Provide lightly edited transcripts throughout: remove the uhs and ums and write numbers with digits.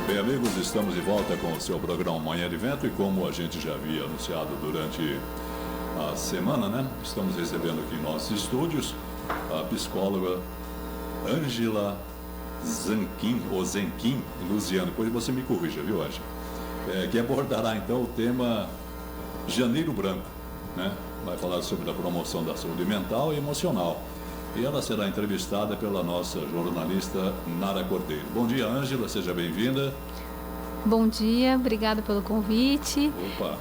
Bem, amigos, estamos de volta com o seu programa Manhã de Vento e como a gente já havia anunciado durante a semana, né? Estamos recebendo aqui em nossos estúdios a psicóloga Ângela Zanquim, ou Zenquim, Luziano. Depois você me corrija, viu, Ângela? Que abordará então o tema Janeiro Branco, né? Vai falar sobre a promoção da saúde mental e emocional. E ela será entrevistada pela nossa jornalista Nara Cordeiro. Bom dia, Ângela, seja bem-vinda. Bom dia, obrigada pelo convite. Opa,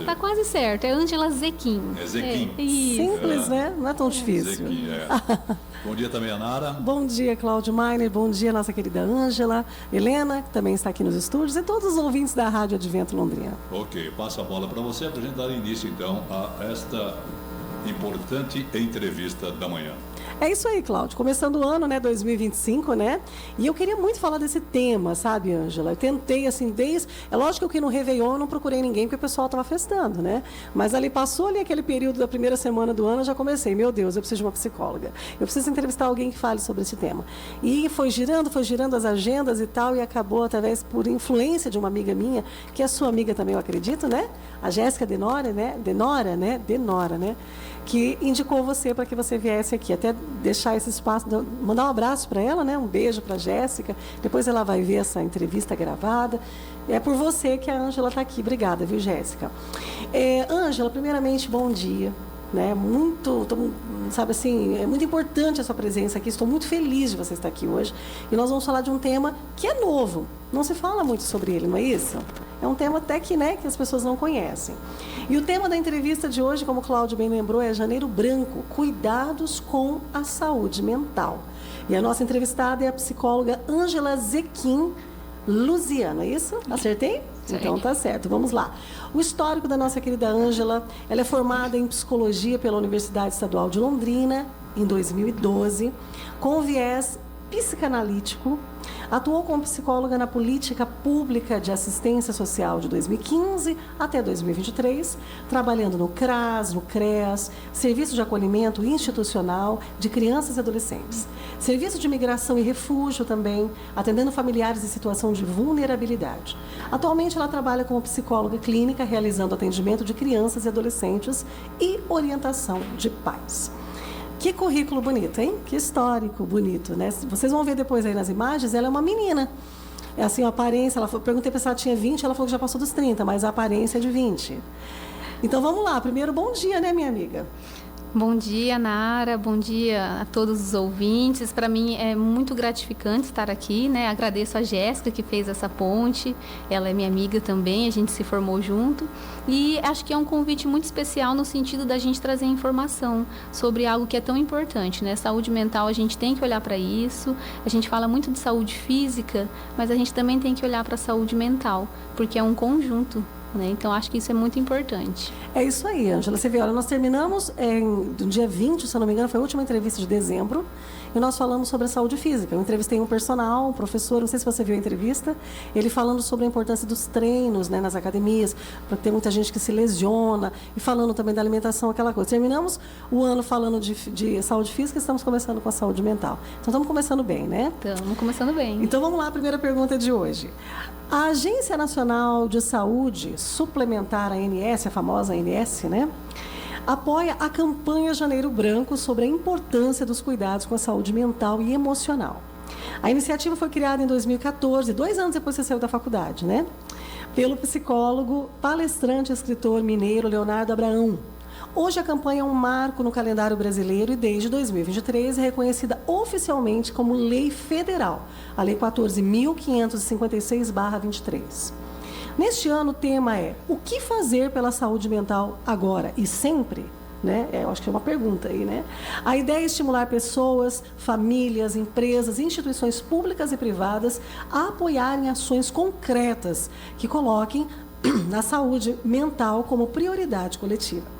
tá quase certo, é Ângela Zequim. É Zequim. Simples, né? Não é tão difícil. Zequim, Bom dia também a Nara. Bom dia, Cláudio Mainer. Bom dia, nossa querida Ângela. Helena, que também está aqui nos estúdios, e todos os ouvintes da Rádio Advento Londrina. Ok, passo a bola para você, para a gente dar início, então, a esta importante entrevista da manhã. É isso aí, Cláudio. Começando o ano, né, 2025, né? E eu queria muito falar desse tema, sabe, Ângela? Eu tentei, assim, É lógico que no Réveillon eu não procurei ninguém, porque o pessoal estava festando, né? Mas passou aquele período da primeira semana do ano, eu já comecei. Meu Deus, eu preciso de uma psicóloga. Eu preciso entrevistar alguém que fale sobre esse tema. E foi girando as agendas e tal, e acabou, através, por influência de uma amiga minha, que é sua amiga também, eu acredito, né? A Jéssica Denora, né? Que indicou você para que você viesse aqui. Até deixar esse espaço, mandar um abraço para ela, né? Um beijo para a Jéssica. Depois ela vai ver essa entrevista gravada. É por você que a Ângela está aqui. Obrigada, viu, Jéssica? Ângela, primeiramente, bom dia. Né? Sabe assim, é muito importante a sua presença aqui. Estou muito feliz de você estar aqui hoje. E nós vamos falar de um tema que é novo. Não se fala muito sobre ele, não é isso? É um tema até que, né, que as pessoas não conhecem. E o tema da entrevista de hoje, como o Cláudio bem lembrou, é Janeiro Branco, cuidados com a saúde mental. E a nossa entrevistada é a psicóloga Ângela Zequim Luziano, é isso? Acertei? Sim. Então tá certo, vamos lá. O histórico da nossa querida Ângela, ela é formada em psicologia pela Universidade Estadual de Londrina, em 2012, com viés psicanalítico. Atuou como psicóloga na política pública de assistência social de 2015 até 2023, trabalhando no CRAS, no CREAS, Serviço de Acolhimento Institucional de Crianças e Adolescentes, Serviço de Migração e Refúgio também, atendendo familiares em situação de vulnerabilidade. Atualmente ela trabalha como psicóloga clínica, realizando atendimento de crianças e adolescentes e orientação de pais. Que currículo bonito, hein? Que histórico bonito, né? Vocês vão ver depois aí nas imagens, ela é uma menina. É assim, a aparência, perguntei para se ela tinha 20, ela falou que já passou dos 30, mas a aparência é de 20. Então vamos lá, primeiro bom dia, né, minha amiga? Bom dia, Nara, bom dia a todos os ouvintes. Para mim é muito gratificante estar aqui, né? Agradeço a Jéssica que fez essa ponte, ela é minha amiga também, a gente se formou junto. E acho que é um convite muito especial no sentido da gente trazer informação sobre algo que é tão importante, né? Saúde mental, a gente tem que olhar para isso. A gente fala muito de saúde física, mas a gente também tem que olhar para a saúde mental, porque é um conjunto. Então, acho que isso é muito importante. É isso aí, Ângela. Você vê, olha, nós terminamos no dia 20, se eu não me engano, foi a última entrevista de dezembro, e nós falamos sobre a saúde física. Eu entrevistei um personal, um professor, não sei se você viu a entrevista, ele falando sobre a importância dos treinos, né, nas academias, porque tem muita gente que se lesiona, e falando também da alimentação, aquela coisa. Terminamos o ano falando de saúde física e estamos começando com a saúde mental. Então, estamos começando bem, né? Estamos começando bem. Então, vamos lá, a primeira pergunta de hoje. A Agência Nacional de Saúde Suplementar, a ANS, a famosa ANS, né, apoia a campanha Janeiro Branco sobre a importância dos cuidados com a saúde mental e emocional. A iniciativa foi criada em 2014, 2 anos depois que você saiu da faculdade, né, pelo psicólogo, palestrante e escritor mineiro Leonardo Abraão. Hoje a campanha é um marco no calendário brasileiro e desde 2023 é reconhecida oficialmente como lei federal, a Lei 14.556/23. Neste ano o tema é: o que fazer pela saúde mental agora e sempre? Né? Eu acho que é uma pergunta aí, né? A ideia é estimular pessoas, famílias, empresas, instituições públicas e privadas a apoiarem ações concretas que coloquem a saúde mental como prioridade coletiva.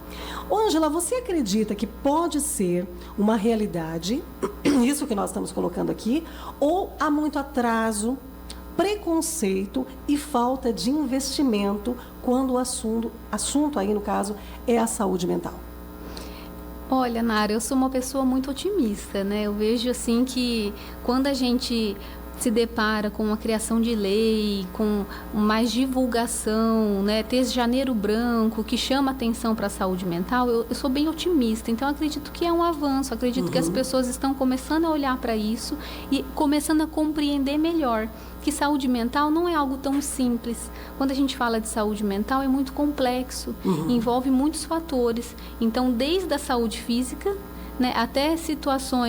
Ângela, você acredita que pode ser uma realidade, isso que nós estamos colocando aqui, ou há muito atraso, preconceito e falta de investimento quando o assunto aí, no caso, é a saúde mental? Olha, Nara, eu sou uma pessoa muito otimista, né? Eu vejo assim que quando a gente se depara com a criação de lei, com mais divulgação, né, ter esse janeiro branco que chama atenção para a saúde mental, eu sou bem otimista. Então, acredito que é um avanço, acredito que as pessoas estão começando a olhar para isso e começando a compreender melhor que saúde mental não é algo tão simples. Quando a gente fala de saúde mental, é muito complexo, envolve muitos fatores. Então, desde a saúde física, né, até situação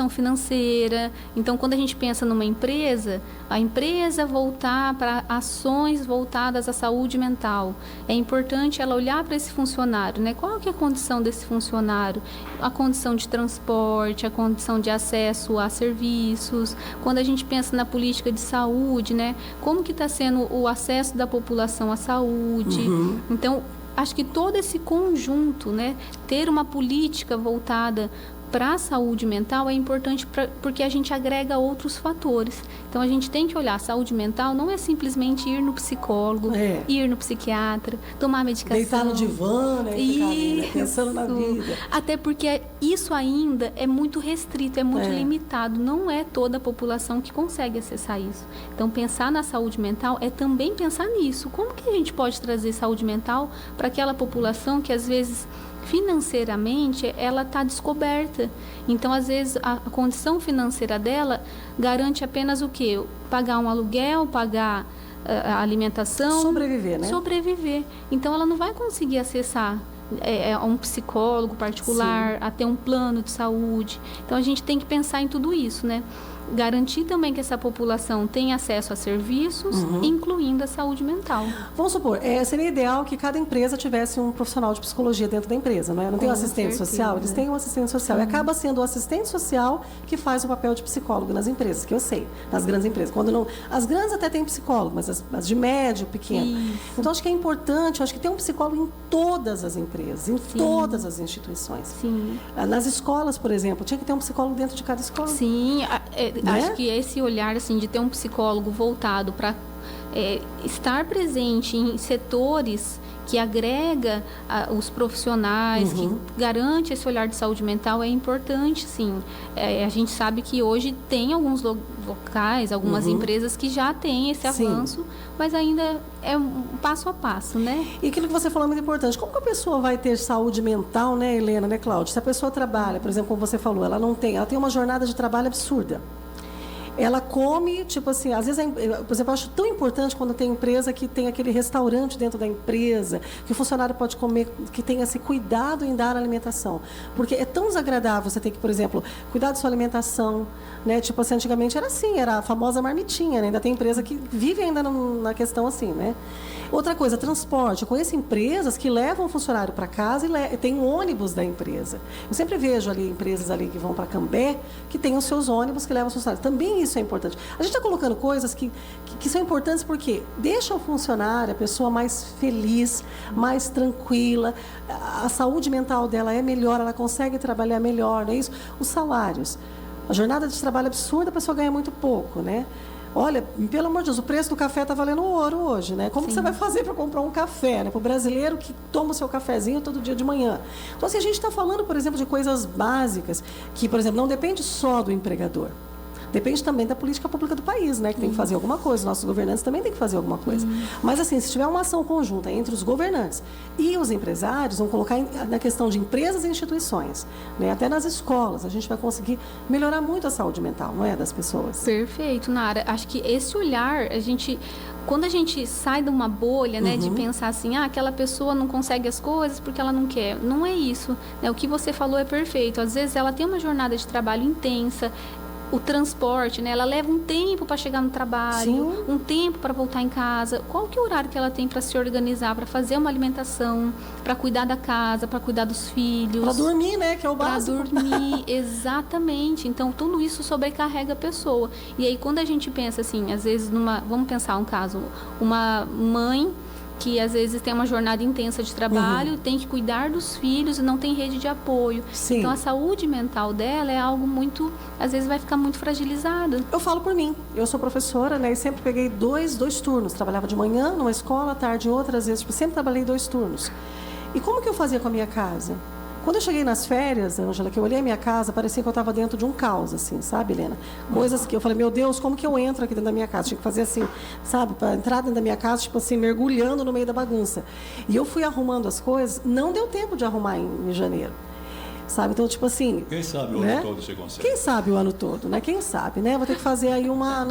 financeira. Então, quando a gente pensa numa empresa, a empresa voltar para ações voltadas à saúde mental. É importante ela olhar para esse funcionário, né? Qual que é a condição desse funcionário? A condição de transporte, a condição de acesso a serviços. Quando a gente pensa na política de saúde, né? Como que está sendo o acesso da população à saúde? Então, acho que todo esse conjunto, né, ter uma política voltada para a saúde mental é importante porque a gente agrega outros fatores. Então, a gente tem que olhar, saúde mental não é simplesmente ir no psicólogo, ir no psiquiatra, tomar medicação. Deitar no divã, né, e ficar ali, né, pensando na vida. Até porque isso ainda é muito restrito, é muito limitado. Não é toda a população que consegue acessar isso. Então, pensar na saúde mental é também pensar nisso. Como que a gente pode trazer saúde mental para aquela população que, às vezes, financeiramente, ela está descoberta. Então, às vezes, a condição financeira dela garante apenas o quê? Pagar um aluguel, pagar a alimentação. Sobreviver, né? Sobreviver. Então, ela não vai conseguir acessar a um psicólogo particular, a ter um plano de saúde. Então, a gente tem que pensar em tudo isso, né? Garantir também que essa população tenha acesso a serviços, incluindo a saúde mental. Vamos supor, seria ideal que cada empresa tivesse um profissional de psicologia dentro da empresa, não é? Não tem um assistente social? Eles têm um assistente social. E acaba sendo o assistente social que faz o papel de psicólogo nas empresas, que eu sei, nas grandes empresas. Quando não, as grandes até têm psicólogo, mas as de médio, pequeno. Isso. Então, acho que é importante, acho que tem um psicólogo em todas as empresas, em todas as instituições. Sim. Nas escolas, por exemplo, tinha que ter um psicólogo dentro de cada escola. Sim, acho que esse olhar assim, de ter um psicólogo voltado para estar presente em setores que agrega os profissionais, que garante esse olhar de saúde mental é importante, sim. A gente sabe que hoje tem alguns locais, algumas empresas que já têm esse avanço, mas ainda é um passo a passo, né? E aquilo que você falou é muito importante. Como que a pessoa vai ter saúde mental, né, Helena, né, Cláudia? Se a pessoa trabalha, por exemplo, como você falou, ela tem uma jornada de trabalho absurda. Ela come, tipo assim, às vezes, por exemplo, eu acho tão importante quando tem empresa que tem aquele restaurante dentro da empresa, que o funcionário pode comer, que tenha esse cuidado em dar a alimentação. Porque é tão desagradável você ter que, por exemplo, cuidar da sua alimentação, né? Tipo assim, antigamente era assim, era a famosa marmitinha, né? Ainda tem empresa que vive ainda na questão assim, né? Outra coisa, transporte. Eu conheço empresas que levam o funcionário para casa e tem um ônibus da empresa. Eu sempre vejo ali empresas ali que vão para Cambé, que tem os seus ônibus que levam os funcionários. Também isso é importante. A gente está colocando coisas que são importantes porque deixa o funcionário, a pessoa mais feliz, mais tranquila, a saúde mental dela é melhor, ela consegue trabalhar melhor, não é isso? Os salários. A jornada de trabalho absurda, a pessoa ganha muito pouco, né? Olha, pelo amor de Deus, o preço do café está valendo ouro hoje, né? Como que você vai fazer para comprar um café, né? Para o brasileiro que toma o seu cafezinho todo dia de manhã. Então, assim, a gente está falando, por exemplo, de coisas básicas que, por exemplo, não depende só do empregador. Depende também da política pública do país, né? Que tem que fazer alguma coisa. Nossos governantes também têm que fazer alguma coisa. Mas, assim, se tiver uma ação conjunta entre os governantes e os empresários, vão colocar na questão de empresas e instituições, né? Até nas escolas, a gente vai conseguir melhorar muito a saúde mental, não é? Das pessoas. Perfeito, Nara. Acho que esse olhar, quando a gente sai de uma bolha, né, de pensar assim, aquela pessoa não consegue as coisas porque ela não quer. Não é isso, né? O que você falou é perfeito. Às vezes ela tem uma jornada de trabalho intensa, o transporte, né? Ela leva um tempo para chegar no trabalho, um tempo para voltar em casa. Qual que é o horário que ela tem para se organizar, para fazer uma alimentação, para cuidar da casa, para cuidar dos filhos? Para dormir, né? Que é o básico. Para dormir, exatamente. Então, tudo isso sobrecarrega a pessoa. E aí, quando a gente pensa assim, às vezes, vamos pensar um caso, uma mãe que às vezes tem uma jornada intensa de trabalho, tem que cuidar dos filhos e não tem rede de apoio. Sim. Então, a saúde mental dela é algo muito, às vezes vai ficar muito fragilizada. Eu falo por mim. Eu sou professora, né? E sempre peguei dois turnos. Trabalhava de manhã numa escola, à tarde em outra, às vezes. Sempre trabalhei 2 turnos. E como que eu fazia com a minha casa? Quando eu cheguei nas férias, Ângela, que eu olhei a minha casa, parecia que eu estava dentro de um caos, assim, sabe, Helena? Coisas que eu falei, meu Deus, como que eu entro aqui dentro da minha casa? Tinha que fazer assim, sabe, para entrar dentro da minha casa, tipo assim, mergulhando no meio da bagunça. E eu fui arrumando as coisas, não deu tempo de arrumar em janeiro. Sabe? Então, tipo assim... Quem sabe o né? ano todo você consegue. Quem sabe o ano todo, né? Quem sabe, né? Vou ter que fazer aí uma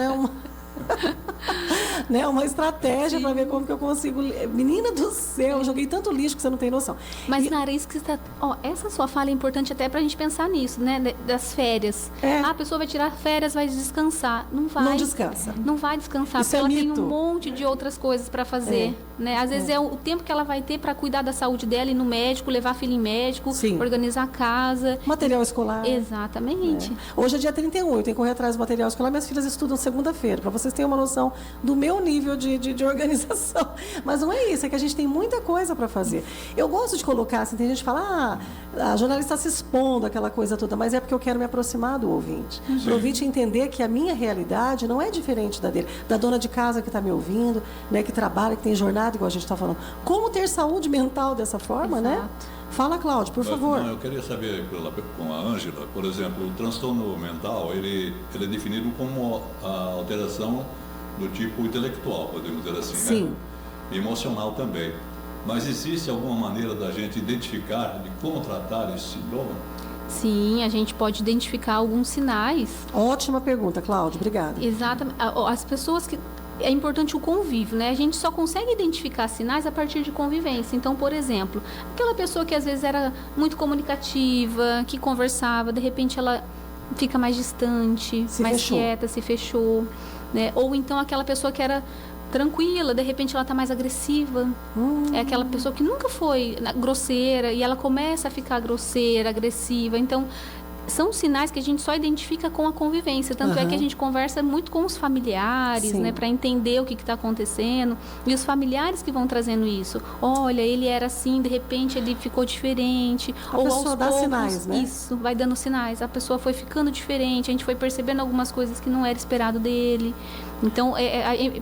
né, uma estratégia para ver como que eu consigo. Menina do céu, eu joguei tanto lixo que você não tem noção. Mas, Nara, isso que você está... essa sua fala é importante até para a gente pensar nisso, né? Das férias. A pessoa vai tirar férias, vai descansar. Não vai. Não descansa. Não vai descansar, Isso porque ela mito. tem um monte de outras coisas para fazer. Né? Às vezes é o tempo que ela vai ter para cuidar da saúde dela, ir no médico, levar a filha em médico, Sim. organizar a casa. Material escolar. Exatamente. Hoje é dia 31, eu tenho que correr atrás do material escolar. Minhas filhas estudam segunda-feira, para vocês terem uma noção do meu nível de organização. Mas não é isso, é que a gente tem muita coisa para fazer. Eu gosto de colocar, assim, tem gente que fala, a jornalista está se expondo, aquela coisa toda, mas é porque eu quero me aproximar do ouvinte. Para o ouvinte entender que a minha realidade não é diferente da dele, da dona de casa que está me ouvindo, né, que trabalha, que tem jornada, igual a gente está falando. Como ter saúde mental dessa forma, né? Fala, Cláudio, por favor. Não, eu queria saber com a Ângela, por exemplo, o transtorno mental, ele é definido como a alteração do tipo intelectual, podemos dizer assim, Sim. né? E emocional também. Mas existe alguma maneira da gente identificar, de como tratar esse sintoma? Sim, a gente pode identificar alguns sinais. Ótima pergunta, Cláudio, obrigada. Exatamente. As pessoas que... É importante o convívio, né? A gente só consegue identificar sinais a partir de convivência. Então, por exemplo, aquela pessoa que às vezes era muito comunicativa, que conversava, de repente ela fica mais distante, mais quieta, se fechou, né? Ou então aquela pessoa que era tranquila, de repente ela está mais agressiva. É aquela pessoa que nunca foi grosseira e ela começa a ficar grosseira, agressiva. Então, são sinais que a gente só identifica com a convivência. Tanto é que a gente conversa muito com os familiares, né, para entender o que está acontecendo. E os familiares que vão trazendo isso. Olha, ele era assim, de repente ele ficou diferente. A pessoa dá sinais, né? Isso, vai dando sinais. A pessoa foi ficando diferente, a gente foi percebendo algumas coisas que não era esperado dele. Então,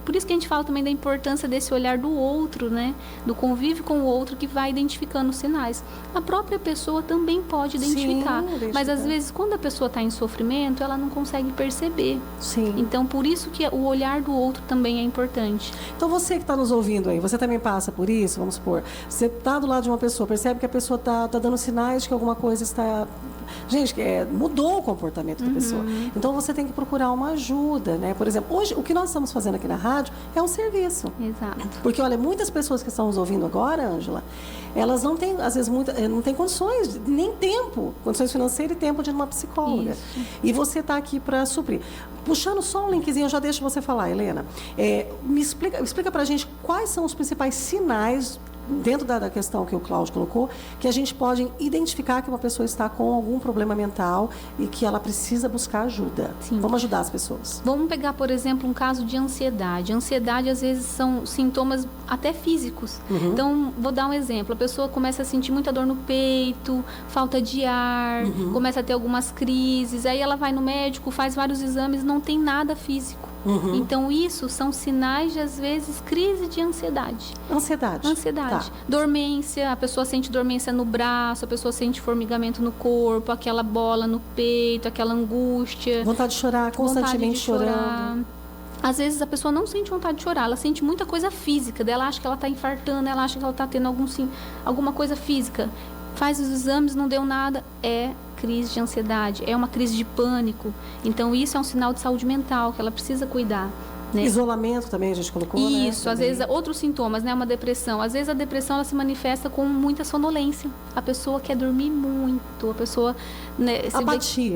por isso que a gente fala também da importância desse olhar do outro, né? Do convívio com o outro que vai identificando os sinais. A própria pessoa também pode identificar. Sim, mas às vezes, quando a pessoa está em sofrimento, ela não consegue perceber. Sim. Então, por isso que o olhar do outro também é importante. Então, você que está nos ouvindo aí, você também passa por isso, vamos supor. Você está do lado de uma pessoa, percebe que a pessoa está dando sinais de que alguma coisa está... Gente, mudou o comportamento da pessoa. Então, você tem que procurar uma ajuda, né? Por exemplo, hoje, o que nós estamos fazendo aqui na rádio é um serviço. Exato. Porque, olha, muitas pessoas que estão nos ouvindo agora, Ângela, elas não têm, às vezes, não têm condições, nem tempo, condições financeiras e tempo de ir numa psicóloga. Isso. E você está aqui para suprir. Puxando só um linkzinho, eu já deixo você falar, Helena. Explica para a gente quais são os principais sinais dentro da questão que o Cláudio colocou, que a gente pode identificar que uma pessoa está com algum problema mental e que ela precisa buscar ajuda. Sim. Vamos ajudar as pessoas. Vamos pegar, por exemplo, um caso de ansiedade. Ansiedade, às vezes, são sintomas até físicos. Então, vou dar um exemplo. A pessoa começa a sentir muita dor no peito, falta de ar, começa a ter algumas crises. Aí ela vai no médico, faz vários exames, não tem nada físico. Então, isso são sinais de, às vezes, crise de ansiedade. Ansiedade. Tá. Dormência, a pessoa sente dormência no braço, a pessoa sente formigamento no corpo, aquela bola no peito, aquela angústia. Vontade de chorar, constantemente chorando. Às vezes a pessoa não sente vontade de chorar, ela sente muita coisa física, ela acha que ela está infartando, ela acha que ela está tendo alguma coisa física. Faz os exames, não deu nada, é crise de ansiedade, é uma crise de pânico. Então, isso é um sinal de saúde mental que ela precisa cuidar. Né? Isolamento também a gente colocou, Isso, né? Às vezes outros sintomas, né? Uma depressão. Às vezes a depressão ela se manifesta com muita sonolência. A pessoa quer dormir muito, a pessoa... Né,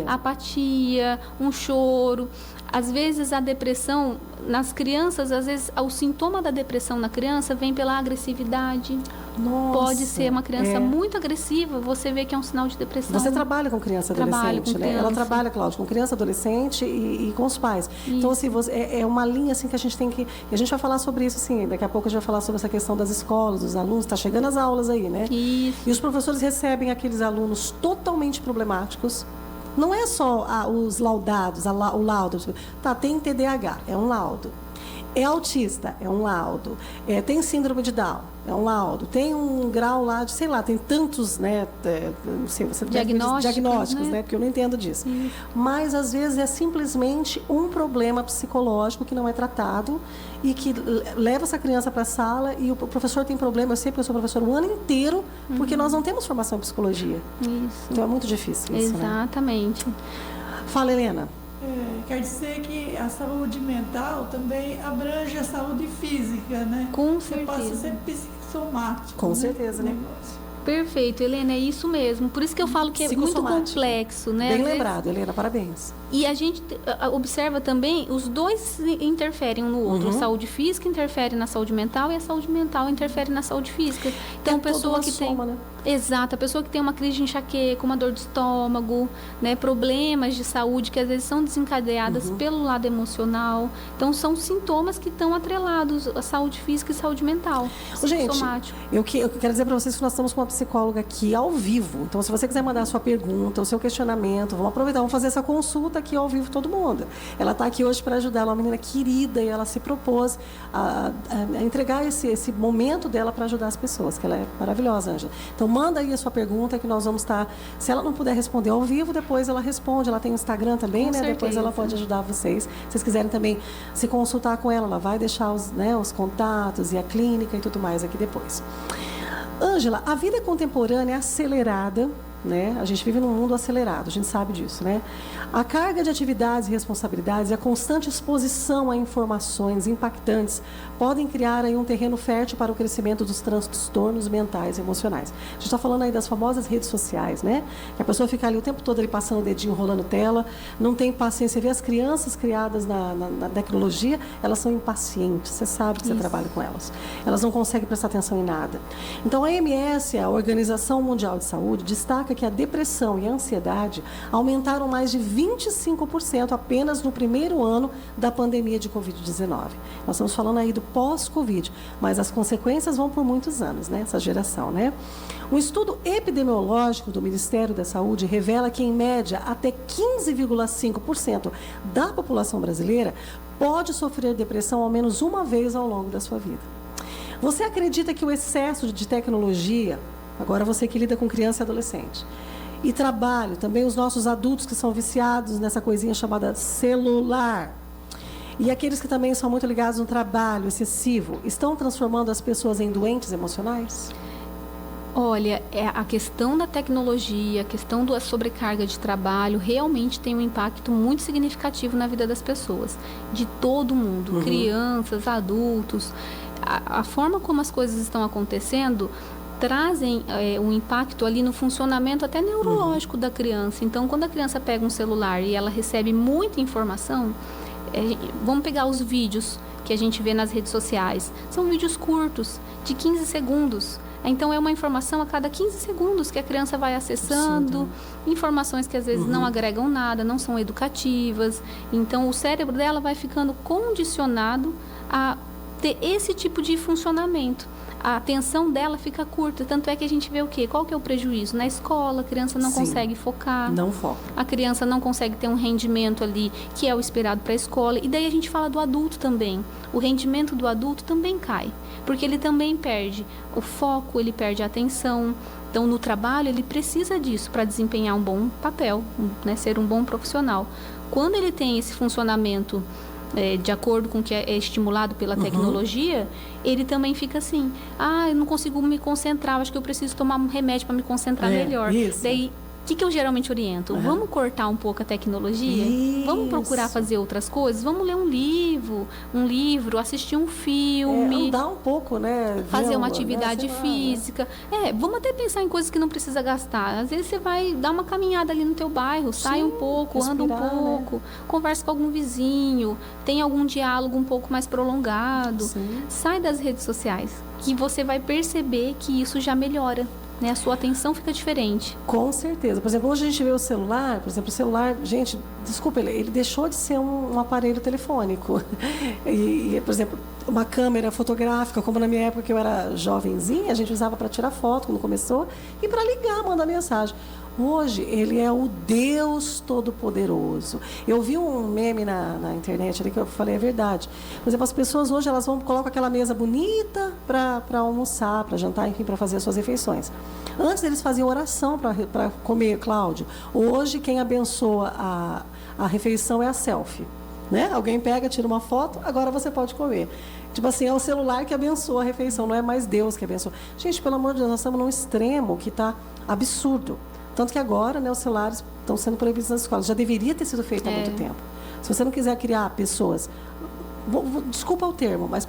apatia, um choro. Às vezes a depressão, nas crianças, às vezes o sintoma da depressão na criança vem pela agressividade. Nossa, pode ser uma criança muito agressiva, você vê que é um sinal de depressão. Você trabalha com criança e adolescente, né? Ela trabalha, Cláudia, com criança, adolescente e com os pais. Isso. Então, assim, é uma linha assim que a gente tem que... E a gente vai falar sobre isso, assim, daqui a pouco a gente vai falar sobre essa questão das escolas, dos alunos. Está chegando as aulas aí, né? Isso. E os professores recebem aqueles alunos totalmente problemáticos. Não é só os laudados, o laudo. Tá, tem TDAH, é um laudo. É autista, é um laudo. Tem síndrome de Down, é um laudo. Tem um grau lá de, sei lá, tem tantos, né? Não sei, você diagnósticos, né? Porque eu não entendo disso. Mas, às vezes, é simplesmente um problema psicológico que não é tratado e que leva essa criança para a sala e o professor tem problema. Eu sei porque eu sou professora o ano inteiro, porque nós não temos formação em psicologia. Isso. Então, é muito difícil isso, Exatamente. né? Fala, Helena. Quer dizer que a saúde mental também abrange a saúde física, né? Com Você certeza. passa a ser psicossomático. Com né? certeza, né? Negócio. Perfeito, Helena, é isso mesmo. Por isso que eu falo que é muito Psicossomático. complexo, né? Bem Às vezes- lembrado, Helena, parabéns. E a gente observa também, os dois interferem um no outro. A saúde física interfere na saúde mental e a saúde mental interfere na saúde física. Então, toda pessoa uma que soma, tem... né? Exato, a pessoa que tem uma crise de enxaqueca, uma dor de estômago, né, problemas de saúde que às vezes são desencadeadas pelo lado emocional. Então, são sintomas que estão atrelados à saúde física e saúde mental. Gente, Psicossomático. eu quero dizer para vocês que nós estamos com uma psicóloga aqui ao vivo. Então, se você quiser mandar a sua pergunta, o seu questionamento, vamos aproveitar, vamos fazer essa consulta aqui ao vivo todo mundo. Ela está aqui hoje para ajudar, ela é uma menina querida e ela se propôs a entregar esse momento dela para ajudar as pessoas, que ela é maravilhosa, Ângela. Então, manda aí a sua pergunta que nós vamos estar... Se ela não puder responder ao vivo, depois ela responde. Ela tem o Instagram também, Com né? certeza. Depois ela pode ajudar vocês. Se vocês quiserem também se consultar com ela, ela vai deixar os contatos e a clínica e tudo mais aqui depois. Ângela, a vida contemporânea é acelerada, né? A gente vive num mundo acelerado, a gente sabe disso, né? A carga de atividades e responsabilidades e a constante exposição a informações impactantes podem criar aí um terreno fértil para o crescimento dos transtornos mentais e emocionais. A gente está falando aí das famosas redes sociais, né? Que a pessoa fica ali o tempo todo ali passando o dedinho, rolando tela, não tem paciência. Você vê as crianças criadas na tecnologia, elas são impacientes. Você sabe que você trabalha com elas. Elas não conseguem prestar atenção em nada. Então, a OMS, a Organização Mundial de Saúde, destaca que a depressão e a ansiedade aumentaram mais de 25% apenas no primeiro ano da pandemia de Covid-19. Nós estamos falando aí do pós-Covid, mas as consequências vão por muitos anos, né? Essa geração, né? Um estudo epidemiológico do Ministério da Saúde revela que, em média, até 15,5% da população brasileira pode sofrer depressão ao menos uma vez ao longo da sua vida. Você acredita que o excesso de tecnologia, agora você que lida com criança e adolescente, e trabalho, também os nossos adultos que são viciados nessa coisinha chamada celular, e aqueles que também são muito ligados no trabalho excessivo, estão transformando as pessoas em doentes emocionais? Olha, a questão da tecnologia, a questão da sobrecarga de trabalho realmente tem um impacto muito significativo na vida das pessoas, de todo mundo, crianças, adultos. A forma como as coisas estão acontecendo trazem um impacto ali no funcionamento até neurológico da criança. Então, quando a criança pega um celular e ela recebe muita informação, vamos pegar os vídeos que a gente vê nas redes sociais. São vídeos curtos, de 15 segundos. Então, é uma informação a cada 15 segundos que a criança vai acessando, informações que às vezes não agregam nada, não são educativas. Então, o cérebro dela vai ficando condicionado a ter esse tipo de funcionamento. A atenção dela fica curta, tanto é que a gente vê o quê? Qual que é o prejuízo? Na escola, a criança não consegue focar. Não foca. A criança não consegue ter um rendimento ali que é o esperado para a escola. E daí a gente fala do adulto também. O rendimento do adulto também cai, porque ele também perde o foco, ele perde a atenção. Então, no trabalho, ele precisa disso para desempenhar um bom papel, né? Ser um bom profissional. Quando ele tem esse funcionamento de acordo com o que é estimulado pela tecnologia, ele também fica assim, eu não consigo me concentrar, acho que eu preciso tomar um remédio para me concentrar melhor. Isso. Daí, o que eu geralmente oriento? Vamos cortar um pouco a tecnologia? Vamos procurar fazer outras coisas? Vamos ler um livro, assistir um filme. Andar um pouco, né? Fazer uma atividade física. Vamos até pensar em coisas que não precisa gastar. Às vezes você vai dar uma caminhada ali no teu bairro, sai um pouco, anda um pouco, conversa com algum vizinho, tem algum diálogo um pouco mais prolongado. Sai das redes sociais, que você vai perceber que isso já melhora. Né? A sua atenção fica diferente. Com certeza. Por exemplo, hoje a gente vê o celular, gente, desculpa, ele deixou de ser um aparelho telefônico. E, por exemplo, uma câmera fotográfica, como na minha época que eu era jovenzinha, a gente usava para tirar foto quando começou e para ligar, mandar mensagem. Hoje, ele é o Deus Todo-Poderoso. Eu vi um meme na internet ali que eu falei, é verdade. Por exemplo, as pessoas hoje, elas colocam aquela mesa bonita para almoçar, para jantar, enfim, para fazer as suas refeições. Antes, eles faziam oração para comer, Cláudio. Hoje, quem abençoa a refeição é a selfie. Né? Alguém pega, tira uma foto, agora você pode comer. Tipo assim, é o celular que abençoa a refeição, não é mais Deus que abençoa. Gente, pelo amor de Deus, nós estamos num extremo que está absurdo. Tanto que agora, né, os celulares estão sendo proibidos nas escolas. Já deveria ter sido feito há muito tempo. Se você não quiser criar pessoas, desculpa o termo, mas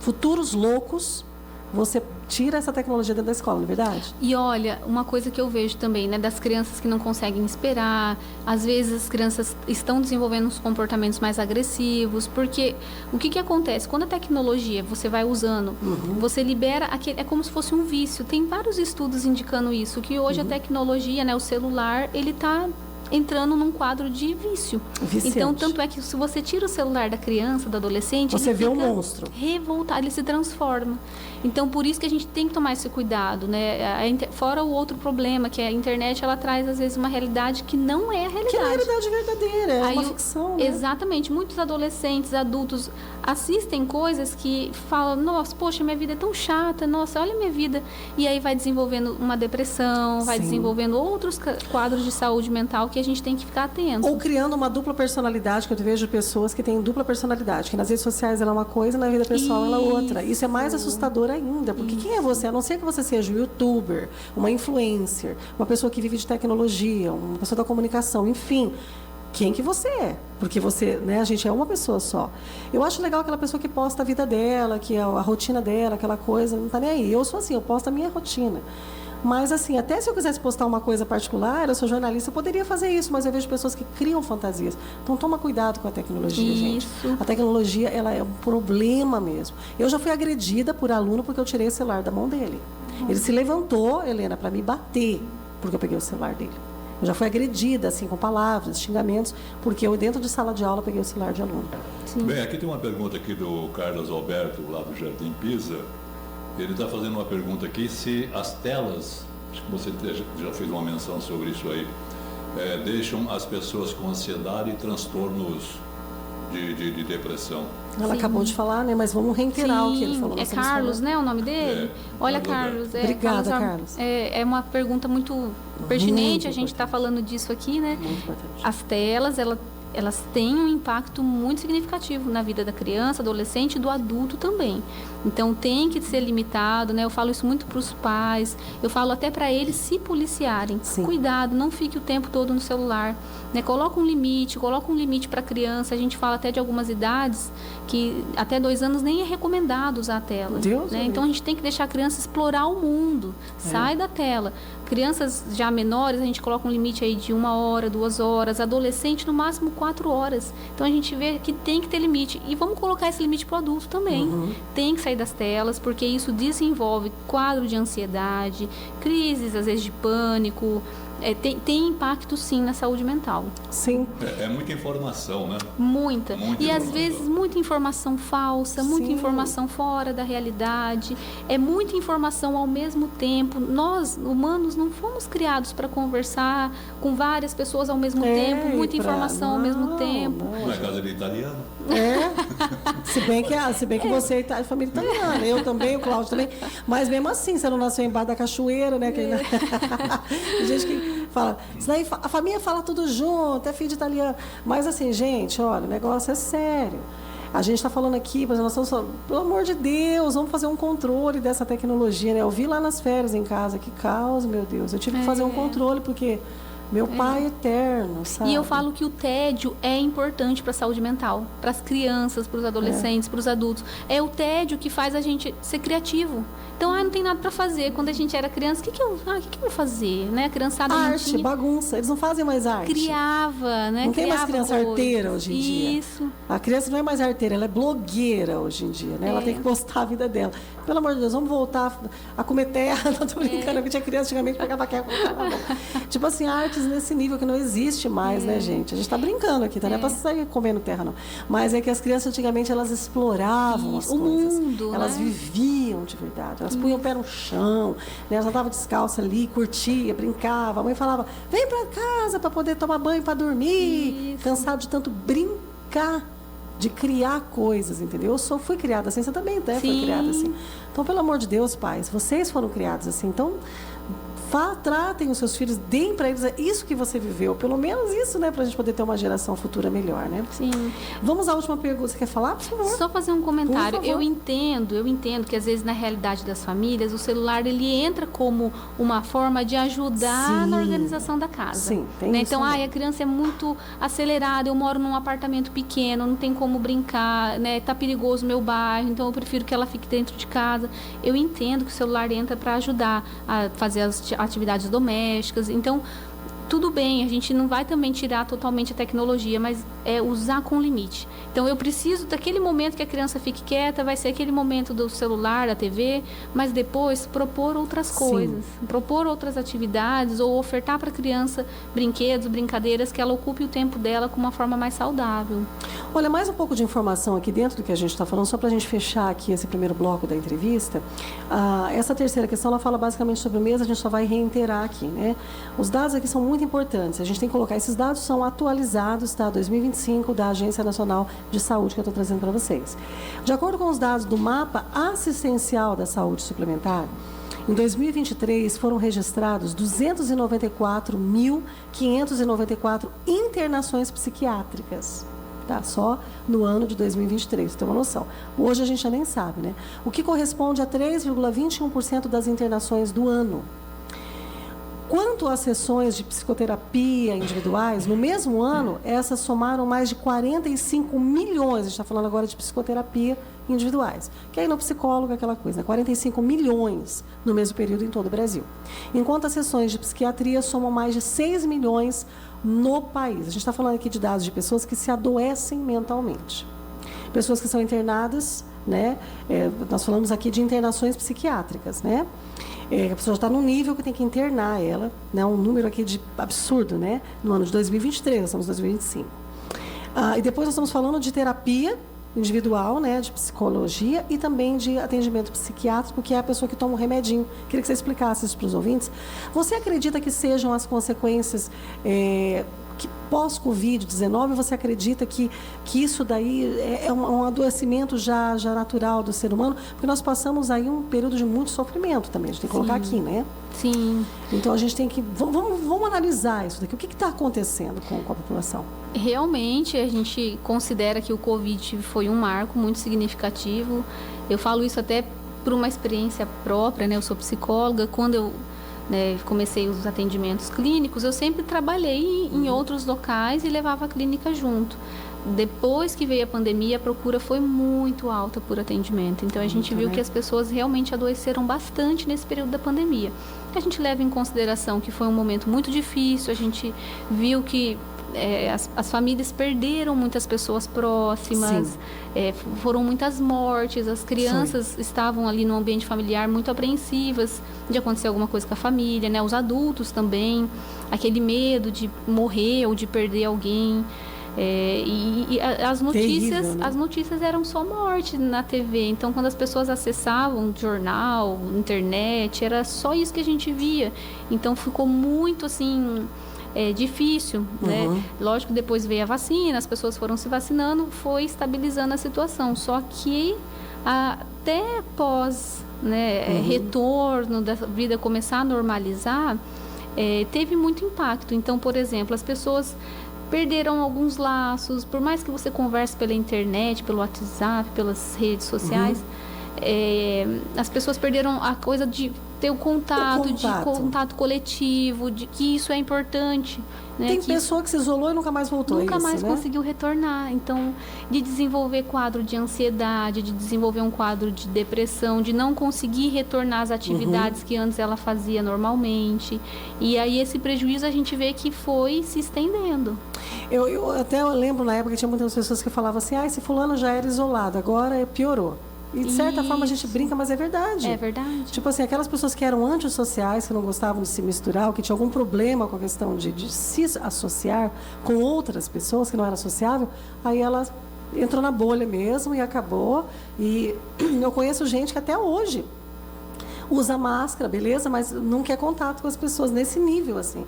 futuros loucos, você tira essa tecnologia dentro da escola, não é verdade? E olha, uma coisa que eu vejo também, né, das crianças que não conseguem esperar, às vezes as crianças estão desenvolvendo uns comportamentos mais agressivos, porque o que acontece? Quando a tecnologia você vai usando, você libera é como se fosse um vício. Tem vários estudos indicando isso, que hoje a tecnologia, né, o celular, ele está entrando num quadro de vício. Viciante. Então, tanto é que se você tira o celular da criança, do adolescente, você vê um fica monstro revoltado, ele se transforma. Então, por isso que a gente tem que tomar esse cuidado, né? Fora o outro problema, que a internet, ela traz, às vezes, uma realidade que não é a realidade. Que é a realidade verdadeira, é uma ficção, né? Exatamente. Muitos adolescentes, adultos, assistem coisas que falam, nossa, poxa, minha vida é tão chata, nossa, olha a minha vida. E aí vai desenvolvendo uma depressão, vai desenvolvendo outros quadros de saúde mental que a gente tem que ficar atento. Ou criando uma dupla personalidade, que eu vejo pessoas que têm dupla personalidade, que nas redes sociais ela é uma coisa e na vida pessoal ela é outra. Isso é mais assustador ainda, porque quem é você? A não ser que você seja um youtuber, uma influencer, uma pessoa que vive de tecnologia, uma pessoa da comunicação, enfim, quem que você é? Porque você, né, a gente é uma pessoa só. Eu acho legal aquela pessoa que posta a vida dela, que é a rotina dela, aquela coisa, não tá nem aí. Eu sou assim, eu posto a minha rotina. Mas, assim, até se eu quisesse postar uma coisa particular, eu sou jornalista, eu poderia fazer isso, mas eu vejo pessoas que criam fantasias. Então, toma cuidado com a tecnologia, gente. A tecnologia, ela é um problema mesmo. Eu já fui agredida por aluno porque eu tirei o celular da mão dele. Ele se levantou, Helena, para me bater, porque eu peguei o celular dele. Eu já fui agredida, assim, com palavras, xingamentos, porque eu, dentro de sala de aula, peguei o celular de aluno. Sim. Bem, aqui tem uma pergunta aqui do Carlos Alberto, lá do Jardim Pisa. Ele está fazendo uma pergunta aqui, se as telas, acho que você já fez uma menção sobre isso aí, deixam as pessoas com ansiedade e transtornos de depressão. Ela acabou de falar, né? Mas vamos reiterar o que ele falou. É Carlos, né, o nome dele? Olha, Carlos. Obrigada, Carlos. É uma pergunta muito pertinente, a gente está falando disso aqui, né? Muito importante. As telas, elas têm um impacto muito significativo na vida da criança, adolescente e do adulto também. Então, tem que ser limitado, né? Eu falo isso muito para os pais, eu falo até para eles se policiarem. Sim. Cuidado, não fique o tempo todo no celular, né? Coloca um limite para a criança. A gente fala até de algumas idades que até 2 anos nem é recomendado usar a tela. Deus, né? Então, a gente tem que deixar a criança explorar o mundo, sai da tela. Crianças já menores, a gente coloca um limite aí de 1 hora, 2 horas. Adolescente, no máximo 4 horas. Então, a gente vê que tem que ter limite. E vamos colocar esse limite para o adulto também. Tem que sair das telas, porque isso desenvolve quadro de ansiedade, crises, às vezes, de pânico. Tem impacto, sim, na saúde mental. Sim. É muita informação, né? Muita. E às informação. vezes muita informação falsa, muita Sim. informação fora da realidade. É muita informação ao mesmo tempo. Nós, humanos, não fomos criados para conversar com várias pessoas ao mesmo tempo, muita informação ao mesmo tempo. Na casa de italiano. Se bem que você é família italiana, eu também, o Cláudio também. Mas mesmo assim, você não nasceu embaixo da cachoeira, né? Tem gente que fala, isso daí a família fala tudo junto, é filho de italiano. Mas assim, gente, olha, o negócio é sério. A gente está falando aqui, por exemplo, nós estamos falando, pelo amor de Deus, vamos fazer um controle dessa tecnologia, né? Eu vi lá nas férias em casa, que caos, meu Deus. Eu tive que fazer um controle, porque meu pai eterno, sabe? E eu falo que o tédio é importante para a saúde mental, para as crianças, para os adolescentes, para os adultos. É o tédio que faz a gente ser criativo. Então, não tem nada para fazer. Quando a gente era criança, o que eu vou fazer? Né? A criançada não Arte, tinha... bagunça. Eles não fazem mais arte. Criava, né? Não tem mais Criava criança coisas. arteira hoje em dia. Isso. A criança não é mais arteira, ela é blogueira hoje em dia, né? Ela tem que postar a vida dela. Pelo amor de Deus, vamos voltar a comer terra. Não tô brincando, porque tinha criança antigamente que pegava quer. Tipo assim, artes antes nesse nível que não existe mais, né, gente? A gente está brincando aqui, tá? Não é para sair comendo terra, não. Mas é que as crianças antigamente elas exploravam as coisas. Mundo, elas viviam de verdade. Elas punham o pé no chão, né? Elas andavam descalça ali, curtia, brincava. A mãe falava: vem para casa para poder tomar banho, para dormir. Isso. Cansado de tanto brincar, de criar coisas, entendeu? Fui criada assim, você também foi criada assim. Então, pelo amor de Deus, pais, vocês foram criados assim. Então, tratem os seus filhos, deem para eles isso que você viveu. Pelo menos isso, né? Para a gente poder ter uma geração futura melhor, né? Sim. Vamos à última pergunta. Você quer falar, por favor? Só fazer um comentário. Por favor. Eu entendo que às vezes na realidade das famílias o celular ele entra como uma forma de ajudar Sim. na organização da casa. Sim, tem né? isso Então, também. a criança é muito acelerada, eu moro num apartamento pequeno, não tem como brincar, né? Tá perigoso o meu bairro, então eu prefiro que ela fique dentro de casa. Eu entendo que o celular entra para ajudar a fazer as atividades domésticas. Então, tudo bem, a gente não vai também tirar totalmente a tecnologia, mas é usar com limite. Então, eu preciso daquele momento que a criança fique quieta, vai ser aquele momento do celular, da TV, mas depois propor outras coisas, propor outras atividades ou ofertar para a criança brinquedos, brincadeiras que ela ocupe o tempo dela com uma forma mais saudável. Olha, mais um pouco de informação aqui dentro do que a gente está falando, só para a gente fechar aqui esse primeiro bloco da entrevista. Essa terceira questão, ela fala basicamente sobre o mês, a gente só vai reiterar aqui, né? Os dados aqui são muito importantes, a gente tem que colocar, esses dados são atualizados, tá? 2025, da Agência Nacional de Saúde, que eu estou trazendo para vocês. De acordo com os dados do Mapa Assistencial da Saúde Suplementar, em 2023 foram registrados 294.594 internações psiquiátricas. Tá? Só no ano de 2023, você tem uma noção. Hoje a gente já nem sabe, né? O que corresponde a 3,21% das internações do ano. Quanto às sessões de psicoterapia individuais, no mesmo ano, essas somaram mais de 45 milhões, a gente está falando agora de psicoterapia individuais, que aí no psicólogo é aquela coisa, né? 45 milhões no mesmo período em todo o Brasil. Enquanto as sessões de psiquiatria somam mais de 6 milhões no país. A gente está falando aqui de dados de pessoas que se adoecem mentalmente. Pessoas que são internadas, né? Nós falamos aqui de internações psiquiátricas, né? A pessoa já está num nível que tem que internar ela, né? Um número aqui de absurdo, né? No ano de 2023, nós estamos em 2025. E depois nós estamos falando de terapia individual, né? De psicologia e também de atendimento psiquiátrico, que é a pessoa que toma um remedinho. Queria que você explicasse isso para os ouvintes. Você acredita que sejam as consequências que pós-Covid-19, você acredita que isso daí é um adoecimento já natural do ser humano? Porque nós passamos aí um período de muito sofrimento também, a gente tem que colocar aqui, né? Sim. Então, a gente tem que... Vamos analisar isso daqui. O que está acontecendo com a população? Realmente, a gente considera que o Covid foi um marco muito significativo. Eu falo isso até por uma experiência própria, né? Eu sou psicóloga. Quando eu comecei os atendimentos clínicos, eu sempre trabalhei em outros locais e levava a clínica junto. Depois que veio a pandemia, a procura foi muito alta por atendimento. Então, a gente viu que as pessoas realmente adoeceram bastante nesse período da pandemia. A gente leva em consideração que foi um momento muito difícil, a gente viu que as famílias perderam muitas pessoas próximas, foram muitas mortes, as crianças estavam ali no ambiente familiar muito apreensivas de acontecer alguma coisa com a família, né? Os adultos também, aquele medo de morrer ou de perder alguém. As notícias, terrível, né? As notícias eram só morte na TV. Então, quando as pessoas acessavam jornal, internet, era só isso que a gente via. Então, ficou muito assim... difícil, né? Lógico que depois veio a vacina, as pessoas foram se vacinando, foi estabilizando a situação. Só que até após, né, retorno da vida começar a normalizar, teve muito impacto. Então, por exemplo, as pessoas perderam alguns laços, por mais que você converse pela internet, pelo WhatsApp, pelas redes sociais, as pessoas perderam a coisa de ter o contato coletivo, de que isso é importante. Né? Tem pessoa que se isolou e nunca mais voltou. Nunca mais né? conseguiu retornar. Então, de desenvolver quadro de ansiedade, de desenvolver um quadro de depressão, de não conseguir retornar às atividades que antes ela fazia normalmente. E aí esse prejuízo a gente vê que foi se estendendo. Eu até lembro na época que tinha muitas pessoas que falavam assim, esse fulano já era isolado, agora piorou. E de certa forma a gente Isso. brinca, mas é verdade. É verdade. Tipo assim, aquelas pessoas que eram antissociais, que não gostavam de se misturar, ou que tinham algum problema com a questão de se associar com outras pessoas que não era sociável, aí ela entrou na bolha mesmo e acabou. E eu conheço gente que até hoje usa máscara, beleza, mas não quer contato com as pessoas nesse nível, assim.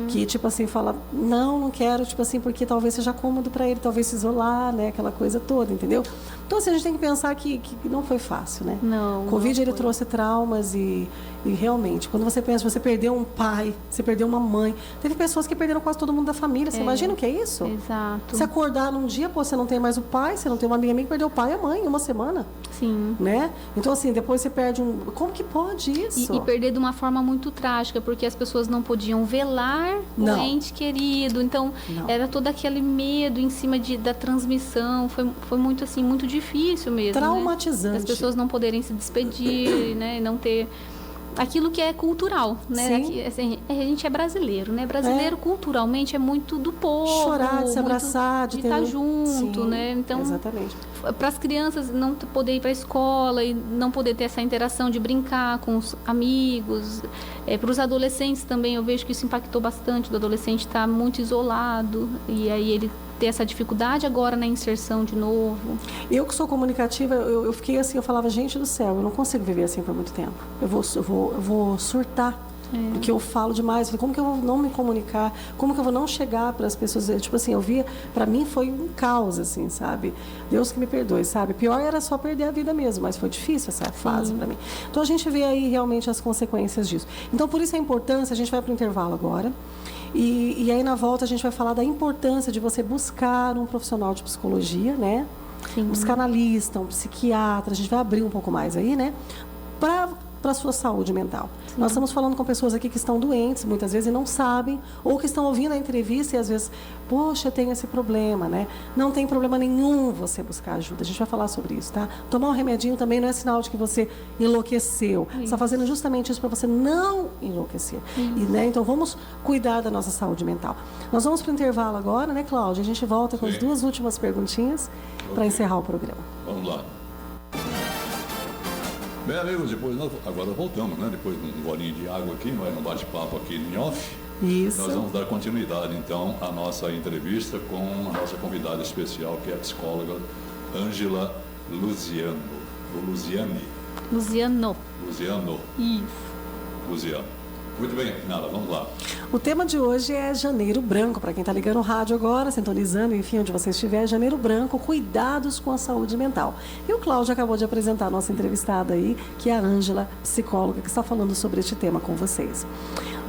Que, tipo assim, fala, não quero, tipo assim, porque talvez seja cômodo para ele, talvez se isolar, né, aquela coisa toda, entendeu? Então, assim, a gente tem que pensar que não foi fácil, né? Não, O Covid, não ele foi. trouxe traumas e realmente, quando você pensa, você perdeu um pai, você perdeu uma mãe, teve pessoas que perderam quase todo mundo da família, você imagina o que é isso? Exato. Se acordar num dia, pô, você não tem mais o pai, você não tem uma amiga que perdeu o pai e a mãe em uma semana, Sim. né? Então, assim, depois você perde um... Como que pode isso? E perder de uma forma muito trágica, porque as pessoas não podiam velar Não. o ente querido. Então, Não. era todo aquele medo em cima da transmissão. Foi muito, assim, muito difícil mesmo. Traumatizante. Né? As pessoas não poderem se despedir, né? Não ter... Aquilo que é cultural, né? Sim. Aqui, assim, a gente é brasileiro, né? Brasileiro culturalmente é muito do povo. Chorar, de se muito abraçar, de ter estar um- junto, Sim, né? Então, exatamente. para as crianças não poder ir para a escola e não poder ter essa interação de brincar com os amigos. Para os adolescentes também, eu vejo que isso impactou bastante. O adolescente está muito isolado e aí ele ter essa dificuldade agora na inserção de novo. Eu que sou comunicativa, eu fiquei assim, eu falava, gente do céu, eu não consigo viver assim por muito tempo. Eu vou surtar. Porque eu falo demais, como que eu vou não me comunicar, como que eu vou não chegar para as pessoas, tipo assim, eu via, para mim foi um caos, assim, sabe? Deus que me perdoe, sabe? Pior era só perder a vida mesmo, mas foi difícil essa fase para mim. Então a gente vê aí realmente as consequências disso. Então por isso a importância, a gente vai para o intervalo agora, e aí na volta a gente vai falar da importância de você buscar um profissional de psicologia, né? Um psicanalista, um psiquiatra, a gente vai abrir um pouco mais aí, né? Para a sua saúde mental. Nós estamos falando com pessoas aqui que estão doentes, muitas vezes, e não sabem, ou que estão ouvindo a entrevista e às vezes, poxa, eu tenho esse problema, né? Não tem problema nenhum você buscar ajuda. A gente vai falar sobre isso, tá? Tomar um remedinho também não é sinal de que você enlouqueceu. Você está fazendo justamente isso para você não enlouquecer. E, né? Então, vamos cuidar da nossa saúde mental. Nós vamos para o intervalo agora, né, Cláudia? A gente volta com as Sim. duas últimas perguntinhas para Ok. encerrar o programa. Vamos lá. Bem, amigos, agora voltamos, né? Depois de um golinho de água aqui, no bate-papo aqui em off. Isso. Nós vamos dar continuidade, então, à nossa entrevista com a nossa convidada especial, que é a psicóloga Ângela Luziano. Ou Luziane. Luziano. Luziano. Isso. Luziano. Muito bem, Nara, vamos lá. O tema de hoje é Janeiro Branco. Para quem está ligando o rádio agora, sintonizando, enfim, onde você estiver, Janeiro Branco, cuidados com a saúde mental. E o Cláudio acabou de apresentar a nossa entrevistada aí, que é a Ângela, psicóloga, que está falando sobre este tema com vocês.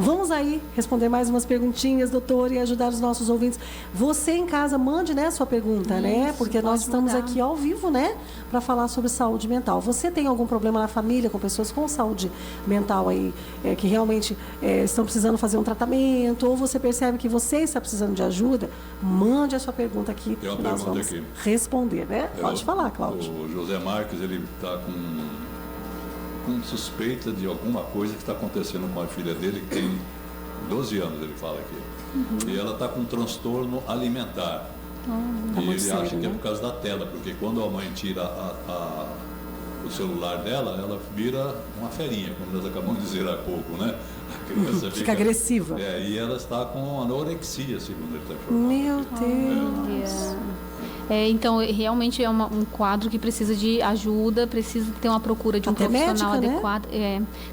Vamos aí responder mais umas perguntinhas, doutor, e ajudar os nossos ouvintes. Você em casa, mande, né, sua pergunta, né? Porque nós pode estamos mandar. aqui ao vivo, né, para falar sobre saúde mental. Você tem algum problema na família com pessoas com saúde mental aí, que realmente estão precisando fazer um tratamento, ou você percebe que você está precisando de ajuda? Mande a sua pergunta aqui, Tem uma que nós pergunta vamos aqui. responder, né? Pode falar, Cláudio. O José Marques, ele está com suspeita de alguma coisa que está acontecendo com a filha dele, que tem 12 anos, ele fala aqui. E ela está com um transtorno alimentar. Tá E muito ele sério, acha que é né? por causa da tela, porque quando a mãe tira o celular dela, ela vira uma ferinha, como nós acabamos de dizer há pouco, né? A criança Fica agressiva. E ela está com anorexia, segundo ele está informando. Meu É. Deus. Então, realmente é um quadro que precisa de ajuda, precisa ter uma procura de um Até profissional médica, né? adequado.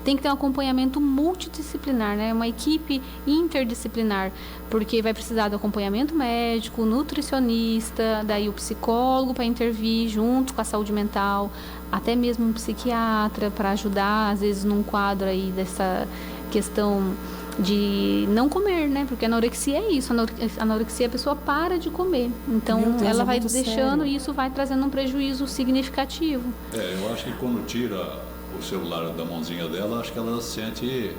Tem que ter um acompanhamento multidisciplinar, né? Uma equipe interdisciplinar, porque vai precisar do acompanhamento médico, nutricionista, daí o psicólogo para intervir junto com a saúde mental, até mesmo um psiquiatra para ajudar, às vezes, num quadro aí dessa questão de não comer, né? Porque anorexia é isso. Anorexia, a pessoa para de comer. Então, Meu Deus, ela é vai muito deixando sério. e isso vai trazendo um prejuízo significativo. Eu acho que quando tira o celular da mãozinha dela, acho que ela se sente,